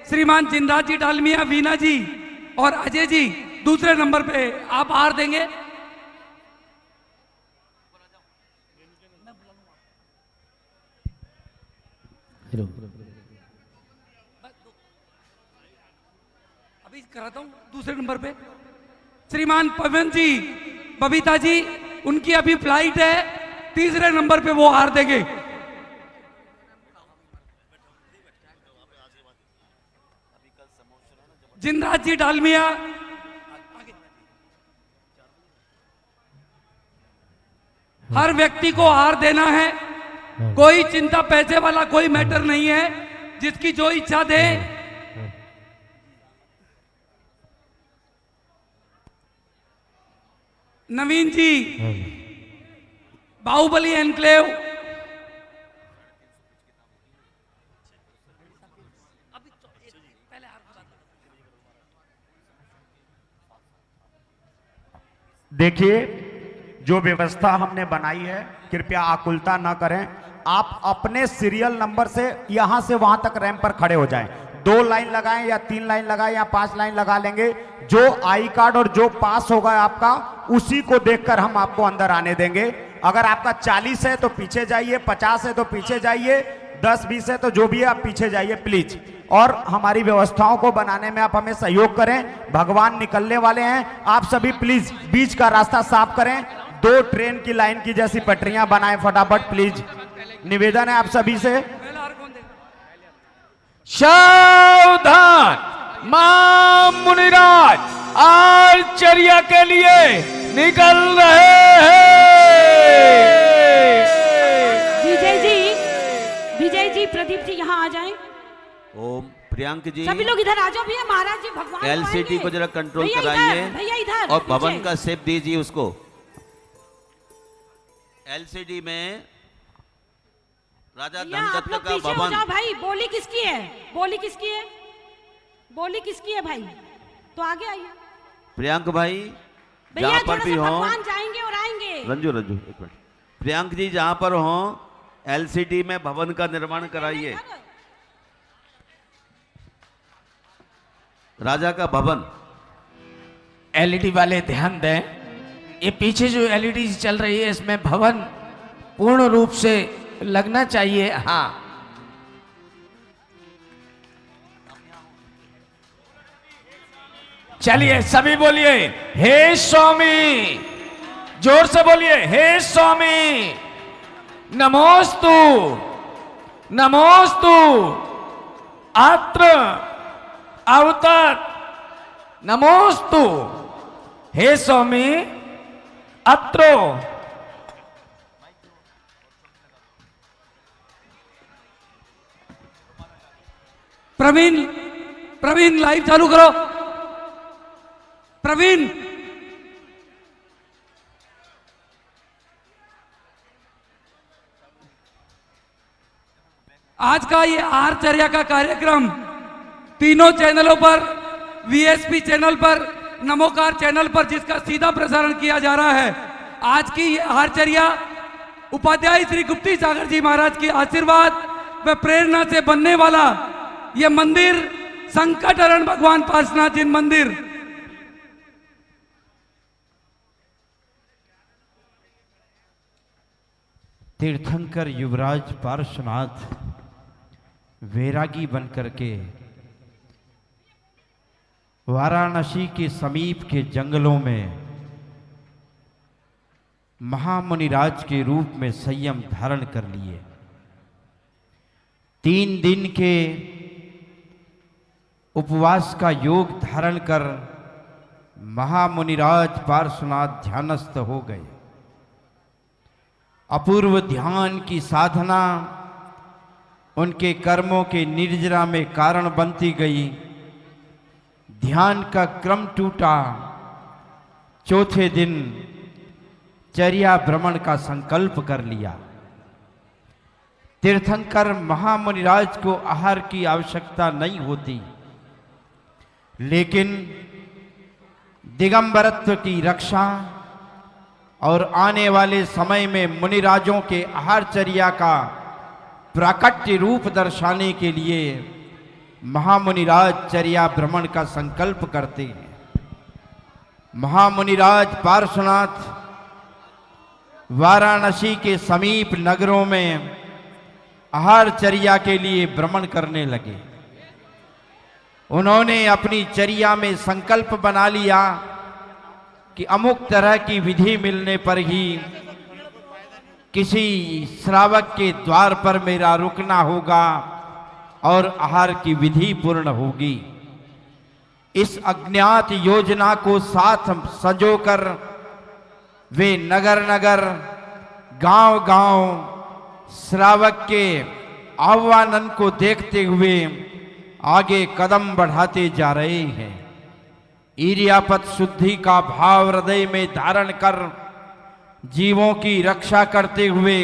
श्रीमान जिनराज जी डालमिया, वीना जी और अजय जी दूसरे नंबर पे आप आहार देंगे। अभी कराता हूं दूसरे नंबर पे श्रीमान पवन जी, बबीता जी, उनकी अभी फ्लाइट है, तीसरे नंबर पे वो हार देंगे। जिनराज जी डालमिया, हर व्यक्ति को हार देना है, कोई चिंता पैसे वाला कोई मैटर नहीं है, जिसकी जो इच्छा दे। नवीन जी, बाहुबली एनक्लेव, देखिए जो व्यवस्था हमने बनाई है, कृपया आकुलता ना करें। आप अपने सीरियल नंबर से यहां से वहां तक रैंप पर खड़े हो जाएं। 2 लाइन लगाएं या 3 लाइन लगाएं या 5 लाइन लगा लेंगे। जो आई कार्ड और जो पास होगा आपका, उसी को देखकर हम आपको अंदर आने देंगे। अगर आपका 40 है तो पीछे जाइए, 50 है तो पीछे जाइए, 10-20 है तो जो भी है आप पीछे जाइए प्लीज। और हमारी व्यवस्थाओं को बनाने में आप हमें सहयोग करें। भगवान निकलने वाले हैं, आप सभी प्लीज बीच का रास्ता साफ करें। 2 ट्रेन की लाइन की जैसी पटरियां बनाएं फटाफट प्लीज, निवेदन है आप सभी से। सावधान, मां मुनिराज आश्चर्य के लिए निकल रहे हैं। विजय जी, प्रदीप जी यहाँ आ जाएं। ओम प्रियांक जी, सभी लोग इधर आ जाओ भैया, महाराज जी भगवान एलसीडी को जरा कंट्रोल भैया कराइए भैया इधर, और भवन का शेप दीजिए उसको। एलसीडी में राजा धनदत्त का भवन। भाई बोली किसकी है? बोली किसकी है? बोली किसकी है भाई? तो आगे आइए प्रियांक भाई, भैया, जहाँ पर भी हो, भगवान जाएंगे और आएंगे। रंजू एक मिनट, प्रियांक जी जहाँ पर हो एलसीडी में भवन का निर्माण कराइए। राजा का भवन। एलईडी वाले ध्यान दें, ये पीछे जो एलईडी चल रही है इसमें भवन पूर्ण रूप से लगना चाहिए। हाँ, चलिए सभी बोलिए हे स्वामी, जोर से बोलिए हे स्वामी, नमोस्तु नमोस्तु, अत्र अवतर नमोस्तु, हे स्वामी अत्रो। प्रवीण लाइव चालू करो। प्रवीण, आज का ये आहारचर्या का कार्यक्रम तीनों चैनलों पर, वीएसपी चैनल पर, नमोकार चैनल पर, जिसका सीधा प्रसारण किया जा रहा है। आज की ये आहारचर्या उपाध्याय श्री गुप्ती सागर जी महाराज की आशीर्वाद व प्रेरणा से बनने वाला ये मंदिर संकट हरण भगवान पार्श्वनाथ जी मंदिर तीर्थंकर युवराज पार्श्वनाथ वैरागी बनकर के वाराणसी के समीप के जंगलों में महामुनिराज के रूप में संयम धारण कर लिए। 3 दिन के उपवास का योग धारण कर महामुनिराज पार्श्वनाथ ध्यानस्थ हो गए। अपूर्व ध्यान की साधना उनके कर्मों के निर्जरा में कारण बनती गई। ध्यान का क्रम टूटा। चौथे दिन चर्या भ्रमण का संकल्प कर लिया। तीर्थंकर महामुनिराज को आहार की आवश्यकता नहीं होती, लेकिन दिगंबरत्व की रक्षा और आने वाले समय में मुनिराजों के आहारचर्या का प्राकट्य रूप दर्शाने के लिए महामुनिराज चर्या भ्रमण का संकल्प करते हैं। महामुनिराज पार्श्वनाथ वाराणसी के समीप नगरों में आहारचर्या के लिए भ्रमण करने लगे। उन्होंने अपनी चर्या में संकल्प बना लिया कि अमुक तरह की विधि मिलने पर ही किसी श्रावक के द्वार पर मेरा रुकना होगा और आहार की विधि पूर्ण होगी। इस अज्ञात योजना को साथ संजोकर वे नगर नगर, गांव गांव श्रावक के आह्वान को देखते हुए आगे कदम बढ़ाते जा रहे हैं। इरियापत शुद्धि का भाव हृदय में धारण कर जीवों की रक्षा करते हुए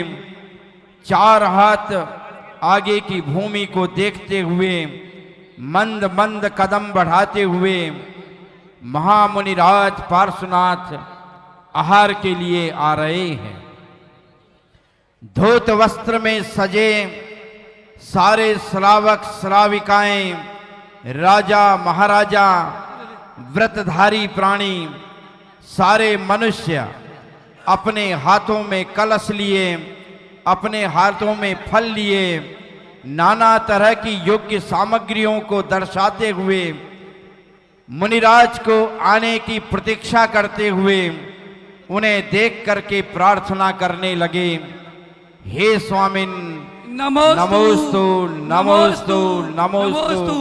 चार हाथ आगे की भूमि को देखते हुए मंद मंद कदम बढ़ाते हुए महामुनिराज पार्श्वनाथ आहार के लिए आ रहे हैं। धोत वस्त्र में सजे सारे श्रावक श्राविकाएं, राजा महाराजा, व्रतधारी प्राणी, सारे मनुष्य अपने हाथों में कलश लिए, अपने हाथों में फल लिए, नाना तरह की योग्य सामग्रियों को दर्शाते हुए मुनिराज को आने की प्रतीक्षा करते हुए उन्हें देख करके प्रार्थना करने लगे। हे स्वामिन नमोस्तु नमोस्तु नमोस्तु,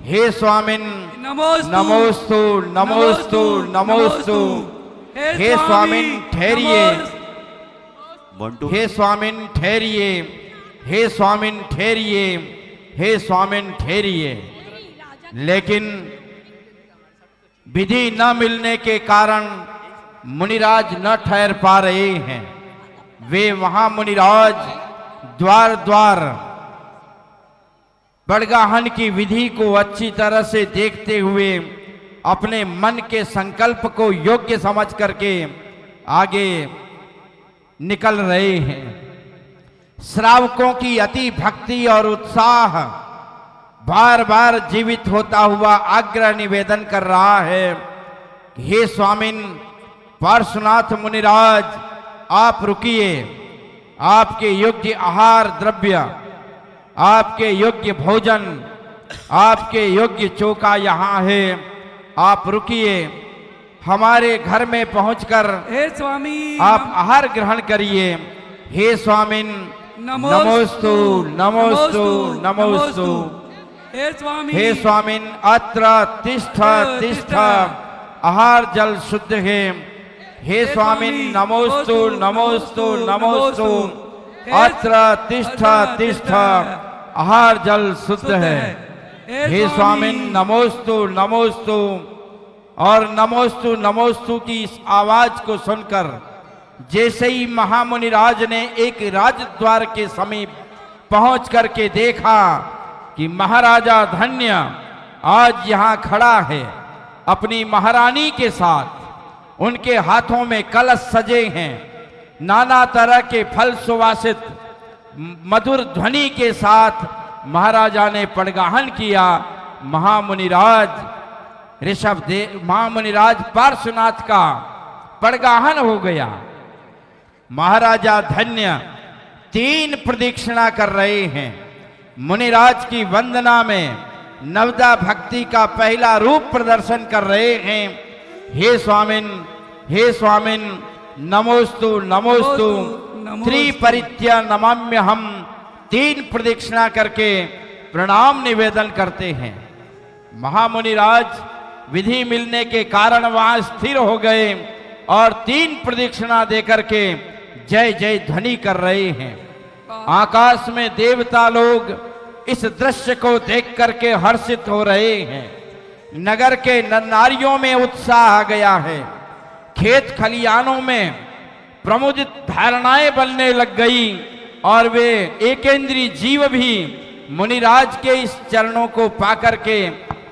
हे स्वामिन नमोस्तु नमोस्तु नमोस्तु, हे स्वामिन ठहरिए, हे स्वामिन ठहरिए, हे स्वामिन ठहरिए, हे स्वामिन ठहरिए। लेकिन विधि न मिलने के कारण मुनिराज न ठहर पा रहे हैं। वे वहां मुनिराज द्वार द्वार बड़गाहन की विधि को अच्छी तरह से देखते हुए अपने मन के संकल्प को योग्य समझ करके आगे निकल रहे हैं। श्रावकों की अति भक्ति और उत्साह बार बार जीवित होता हुआ आग्रह निवेदन कर रहा है। हे स्वामिन पार्श्वनाथ मुनिराज, आप रुकिए, आपके योग्य आहार द्रव्य, आपके योग्य भोजन, आपके योग्य चौका यहाँ है, आप रुकिए, हमारे घर में पहुंचकर हे स्वामी आप आहार ग्रहण करिए। हे स्वामिन नमोस्तु नमोस्तु नमोस्तु, हे स्वामिन अत्र तिष्ठ तिष्ठ, आहार जल शुद्ध है। हे स्वामिन नमोस्तु नमोस्तु नमोस्तु, अत्र तिष्ठ तिष्ठ, आहार जल शुद्ध है। हे स्वामिन नमोस्तु नमोस्तु। और नमोस्तु नमोस्तु की इस आवाज को सुनकर जैसे ही महामुनिराज ने एक राजद्वार के समीप पहुंच करके देखा कि महाराजा धन्य आज यहाँ खड़ा है अपनी महारानी के साथ, उनके हाथों में कलश सजे हैं, नाना तरह के फल सुवासित मधुर ध्वनि के साथ महाराजा ने पड़गाहन किया। महामुनिराज ऋषभदेव, महामुनिराज पार्श्वनाथ का पड़गाहन हो गया। महाराजा धन्य 3 प्रदक्षिणा कर रहे हैं। मुनिराज की वंदना में नवदा भक्ति का पहला रूप प्रदर्शन कर रहे हैं। हे स्वामिन नमोस्तु नमोस्तु, त्रिपरित्य नमाम्य, हम 3 प्रदक्षिणा करके प्रणाम निवेदन करते हैं। महामुनिराज विधि मिलने के कारण वहां स्थिर हो गए और 3 प्रदक्षिणा देकर के जय जय ध्वनि कर रहे हैं। आकाश में देवता लोग इस दृश्य को देख करके हर्षित हो रहे हैं। नगर के नारियों में उत्साह आ गया है। खेत खलियानों में प्रमुदित धारणाएं बनने लग गई और वे एकेंद्रीय जीव भी मुनिराज के इस चरणों को पाकर के,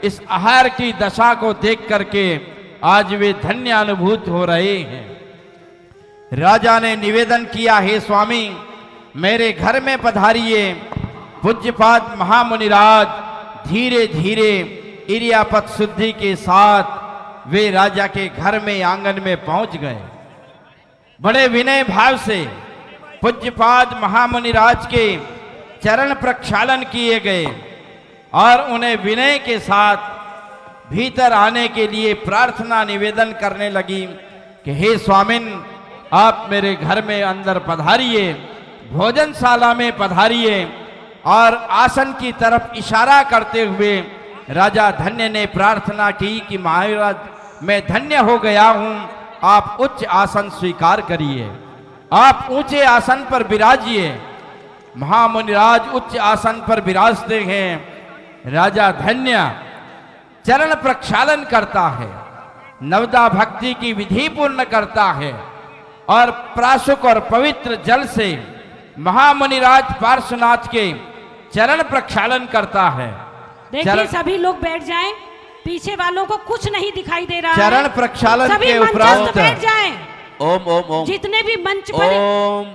इस आहार की दशा को देख करके आज वे धन्य अनुभूत हो रहे हैं। राजा ने निवेदन किया, हे स्वामी मेरे घर में पधारिए। पूज्यपाद महामुनिराज धीरे धीरे इरियापत शुद्धि के साथ वे राजा के घर में आंगन में पहुंच गए। बड़े विनय भाव से पूज्यपाद महामुनिराज के चरण प्रक्षालन किए गए और उन्हें विनय के साथ भीतर आने के लिए प्रार्थना निवेदन करने लगी कि हे स्वामिन, आप मेरे घर में अंदर पधारिए, भोजनशाला में पधारिए। और आसन की तरफ इशारा करते हुए राजा धन्य ने प्रार्थना की कि महाराज, मैं धन्य हो गया हूं, आप उच्च आसन स्वीकार करिए, आप ऊंचे आसन पर विराजिए। महामुनिराज उच्च आसन पर विराजते हैं। राजा धन्य चरण प्रक्षालन करता है, नवदा भक्ति की विधि पूर्ण करता है और प्राशुक और पवित्र जल से महामुनिराज पार्श्वनाथ के चरण प्रक्षालन करता है। देखिए सभी लोग बैठ जाएं, पीछे वालों को कुछ नहीं दिखाई दे रहा चरण है। प्रक्षालन सभी के मंचस्थ उपरांत बैठ जाएं। ओम ओम ओम जितने भी मंच पर ओम।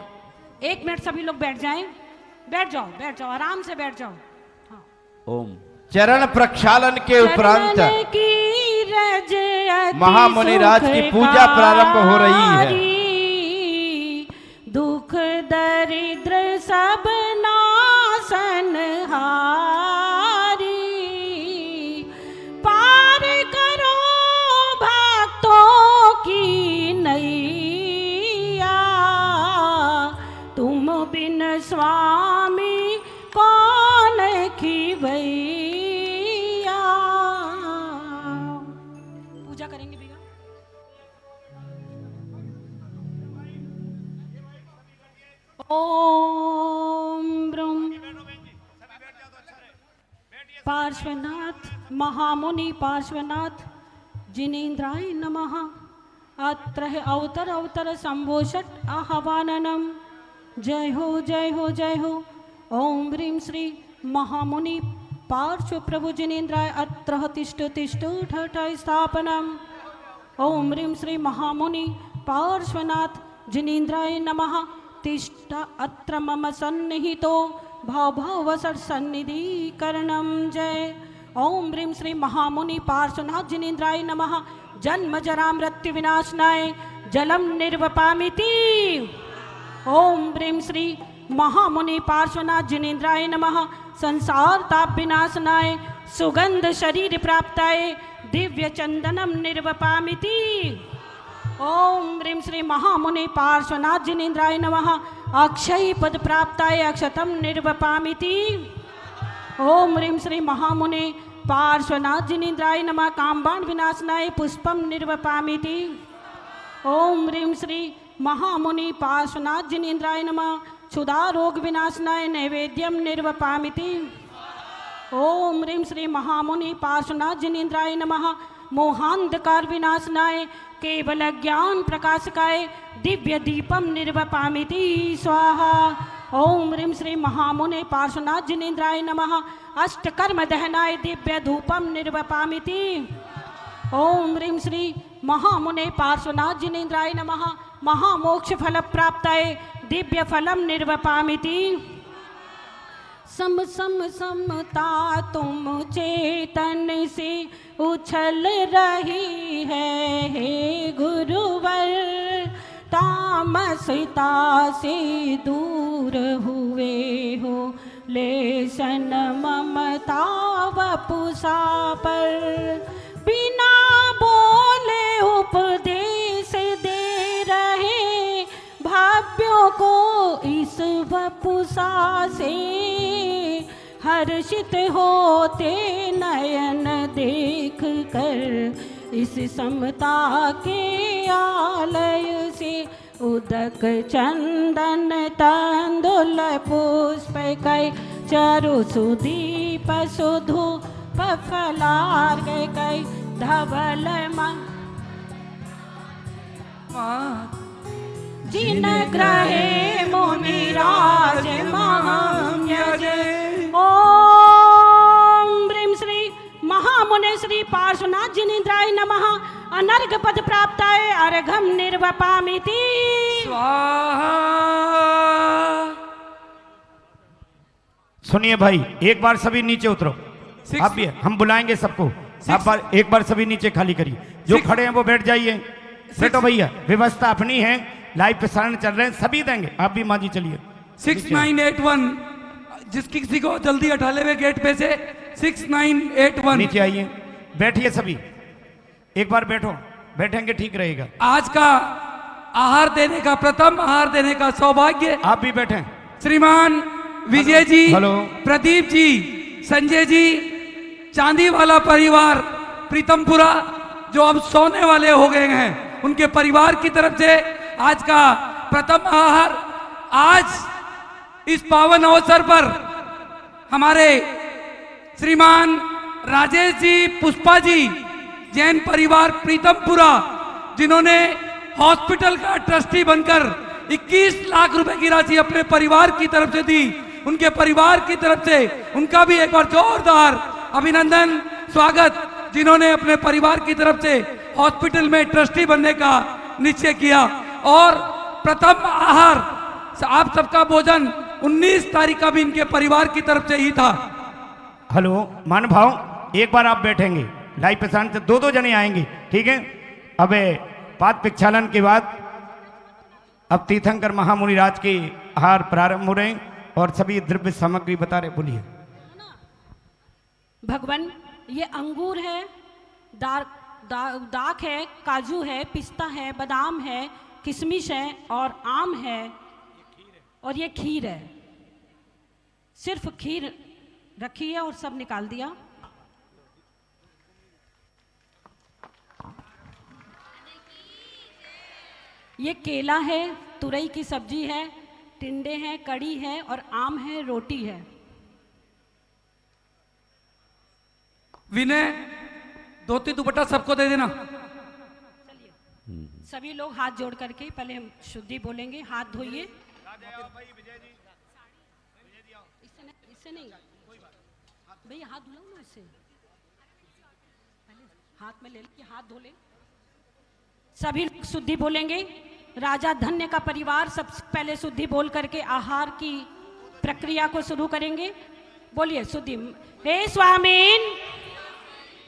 1 मिनट सभी लोग बैठ जाएं। बैठ जाओ, आराम से बैठ जाओ। ओम। चरण प्रक्षालन के उपरांत महामुनिराज की पूजा प्रारंभ हो रही है। दुख दरिद्र सब नासन हारी, पार करो भक्तों की नैया, तुम बिन स्वामी कौन खिवैया। पूजा करेंगे भैया। ओम ब्रह्म पार्श्वनाथ महामुनि पार्श्वनाथ जिनेन्द्राय नमः। अत्र अवतर अवतर संभोषट आह्वाननम। जय हो जय हो जय हो। ओम ह्रीं श्री महामुनि पार्श्व प्रभु जिनेन्द्राय अत्र तिष्ठ तिष्ठ ठठ स्थापनम। ओम ह्रीं श्री महामुनि पार्श्वनाथ जिनेन्द्राय नमः। तिष्ठ अत्र मम सन्निहितो भाव भाव सन्निधिकरणम। जय। ओम ह्रीं श्री महामुनि पार्श्वनाथ जिनेन्द्राय नमः। जन्म जरा मृत्यु विनाशनाय जलम निर्वपामिति। ओम ह्रीं श्री महामुनि पार्श्वनाथ जिनेन्द्राय नमः। संसार ताप विनाशनाय सुगंध शरीर प्राप्ताय दिव्य चंदनम निर्वपामिति। ओम ह्रीं श्री महामुनि पार्श्वनाथ जिनेन्द्राय नमः। अक्षय पद प्राप्ताय अक्षतम निर्वपामिति। ओम ह्रीं श्री महामुनि पार्श्वनाथ जिनेन्द्राय नमः। कामबाण विनाशनाय पुष्पम निर्वपामिति। ओम ह्रीं श्री महामुनि पार्श्वनाथ जिनेन्द्राय नमः। क्षुधा रोग विनाशनाय नैवेद्यम निर्वपामिति। ओम ह्रीं श्री महामुनि पार्श्वनाथ जिनेन्द्राय नमः। मोहांधकार विनाशनाय केवल ज्ञान प्रकाशकाय दिव्य दीपम निर्वपामिति स्वाहा। ओम ह्रीं श्री महामुनि पार्श्वनाथ जिनेन्द्राय नमः। अष्टकर्म दहनाय दिव्य धूपम निर्वपामिति। ओम ह्रीं श्री महामुनि पार्श्वनाथ जिनेन्द्राय नमः। महामोक्ष फल प्राप्ताय दिव्य फलम निर्वपामिति। सम सम समता तुम चेतन से उछल रही है हे गुरुवर। तामसता से दूर हुए हो लेसन ममता वपुषा पर। बिना बोले उपदेश दे रहे भाव्यों को इस वपुषा से। हर्षित होते नयन देख कर इस समता के आलय से। उदक चंदन तंदुल पुष्प कै चारु सुदीप सुधु फलार कै धवल जिन ग्रहे मुनिराज महाम्यजे। ओम ह्रीं श्री महामुने श्री पार्श्वनाथ जिनेन्द्राय नमः। अनर्घ पद प्राप्ताय अर्घम निर्वपामिति स्वाहा। सुनिए भाई, एक बार सभी नीचे उतरो। आप भी, हम बुलाएंगे सबको। आप एक बार सभी नीचे खाली करिए। जो खड़े हैं वो बैठ जाइए। बैठो भैया, व्यवस्था अपनी है, लाइव प्रसारण चल रहे हैं, सभी देंगे। आप भी माँ जी चलिए। 6981 जिसकी किसी को जल्दी हटा ले गेट पे से 6981। नीचे आइए, बैठिए सभी, एक बार बैठो, बैठेंगे ठीक रहेगा। आज का आहार देने का, प्रथम आहार देने का सौभाग्य आप भी बैठे श्रीमान विजय जी, हेलो, प्रदीप जी, संजय जी, चांदी वाला परिवार प्रीतमपुरा जो अब सोने वाले हो गए हैं, उनके परिवार की तरफ से आज का प्रथम आहार। आज इस पावन अवसर पर हमारे श्रीमान राजेश जी, पुष्पा जी, जैन परिवार प्रीतमपुरा, जिन्होंने हॉस्पिटल का ट्रस्टी बनकर 21 लाख रुपए की राशि अपने परिवार की तरफ से दी, उनके परिवार की तरफ से उनका भी एक बार जोरदार अभिनंदन, स्वागत, जिन्होंने अपने परिवार की तरफ से हॉस्पिटल में ट्रस्टी बनने का निश्चय किया। और प्रथम आहार आप सबका भोजन 19 तारीख का भी इनके परिवार की तरफ से ही था। हेलो मान भाव, एक बार आप बैठेंगे, लाइव प्रसारण से दो जने आएंगे, ठीक है। अब पाद प्रक्षालन के बाद अब तीर्थंकर महामुनिराज के आहार प्रारंभ हो रहे हैं और सभी द्रव्य सामग्री बता रहे, बोलिए। भगवान, ये अंगूर है, दाख है, काजू है, पिस्ता है, बादाम है, किशमिश है और आम है और ये खीर है। सिर्फ खीर रखी है और सब निकाल दिया। ये केला है, तुरई की सब्जी है, टिंडे हैं, कड़ी है और आम है, रोटी है। विनय, धोती दुपट्टा सबको दे देना। सभी लोग हाथ जोड़ करके पहले हम शुद्धि बोलेंगे, हाथ धोइए। इससे नहीं भैया, हाथ धुलाओ ना, इससे पहले हाथ में ले लेके हाथ धो ले। सभी लोग शुद्धि बोलेंगे। राजा धन्य का परिवार सबसे पहले शुद्धि बोल करके आहार की प्रक्रिया को शुरू करेंगे। बोलिए शुद्धि। हे स्वामीन,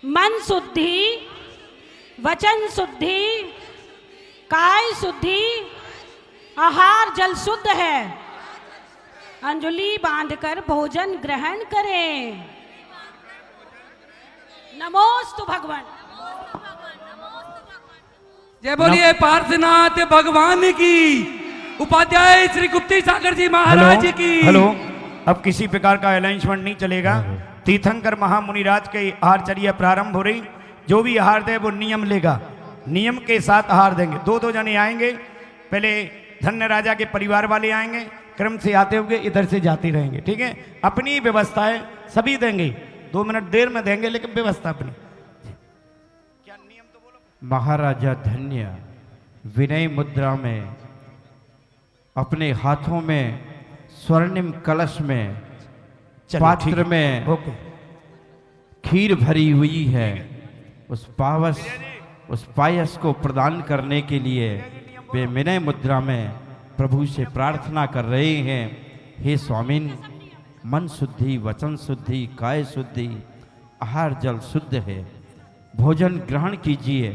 मन शुद्धि, वचन शुद्धि, काय शुद्धि, आहार जल शुद्ध है, अंजलि बांधकर भोजन ग्रहण करें। नमोस्तु भगवान। जय बोलिए पार्श्वनाथ भगवान की, उपाध्याय श्री गुप्ती सागर जी महाराज की। हेलो, अब किसी प्रकार का अनाउंसमेंट नहीं चलेगा। तीर्थंकर महामुनिराज के आहारचर्या प्रारंभ हो रही। जो भी आहार दे वो नियम लेगा, नियम के साथ आहार देंगे। दो जने आएंगे, पहले धन्य राजा के परिवार वाले आएंगे, क्रम से आते हुए इधर से जाते रहेंगे, ठीक है। अपनी व्यवस्था है, सभी देंगे, 2 मिनट देर में देंगे, लेकिन व्यवस्था अपनी। क्या नियम तो बोलो। महाराजा धन्य विनय मुद्रा में अपने हाथों में स्वर्णिम कलश में पात्र में खीर भरी हुई है, उस पायस को प्रदान करने के लिए वे विनय मुद्रा में प्रभु से प्रार्थना कर रहे हैं। हे स्वामिन, मन शुद्धि, वचन शुद्धि, काय शुद्धि, आहार जल शुद्ध है, भोजन ग्रहण कीजिए।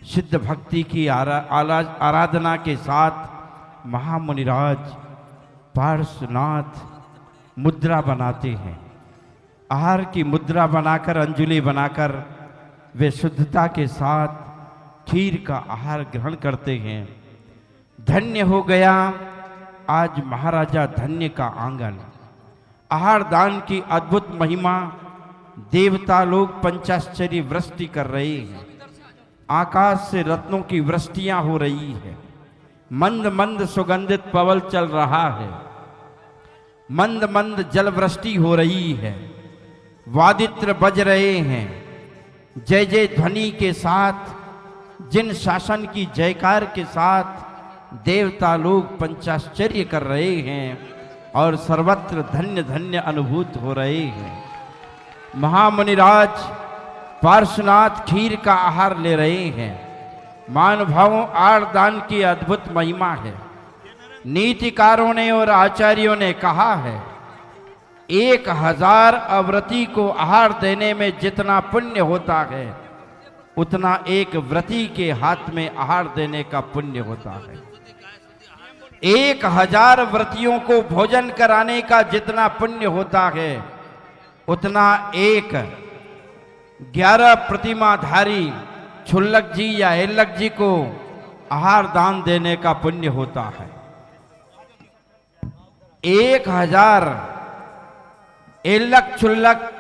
सिद्ध भक्ति की आराधना के साथ महामुनिराज पार्श्वनाथ मुद्रा बनाते हैं। आहार की मुद्रा बनाकर, अंजलि बनाकर वे शुद्धता के साथ खीर का आहार ग्रहण करते हैं। धन्य हो गया आज महाराजा धन्य का आंगन। आहार दान की अद्भुत महिमा, देवता लोग पंचाश्चर्य वृष्टि कर रहे हैं। आकाश से रत्नों की वृष्टियां हो रही है। मंद मंद सुगंधित पवन चल रहा है, मंद मंद जल वृष्टि हो रही है, वादित्र बज रहे हैं। जय जय ध्वनि के साथ, जिन शासन की जयकार के साथ देवता लोग पंचाश्चर्य कर रहे हैं और सर्वत्र धन्य धन्य अनुभूत हो रहे हैं। महामुनिराज पार्श्वनाथ खीर का आहार ले रहे हैं। महानुभावों, आरदान की अद्भुत महिमा है। नीतिकारों ने और आचार्यों ने कहा है, 1000 अव्रती को आहार देने में जितना पुण्य होता है, उतना एक व्रती के हाथ में आहार देने का पुण्य होता है। 1000 व्रतियों को भोजन कराने का जितना पुण्य होता है उतना एक 11 प्रतिमाधारी छुल्लक जी या एल्लक जी को आहार दान देने का पुण्य होता है। 1000 एल्लक छुल्लक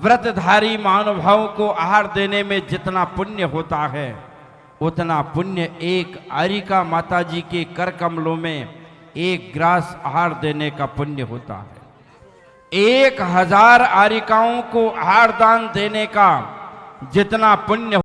व्रतधारी महानुभावों को आहार देने में जितना पुण्य होता है उतना पुण्य एक आरिका माता जी के कर कमलों में 1 ग्रास आहार देने का पुण्य होता है। 1000 आरिकाओं को आहार दान देने का जितना पुण्य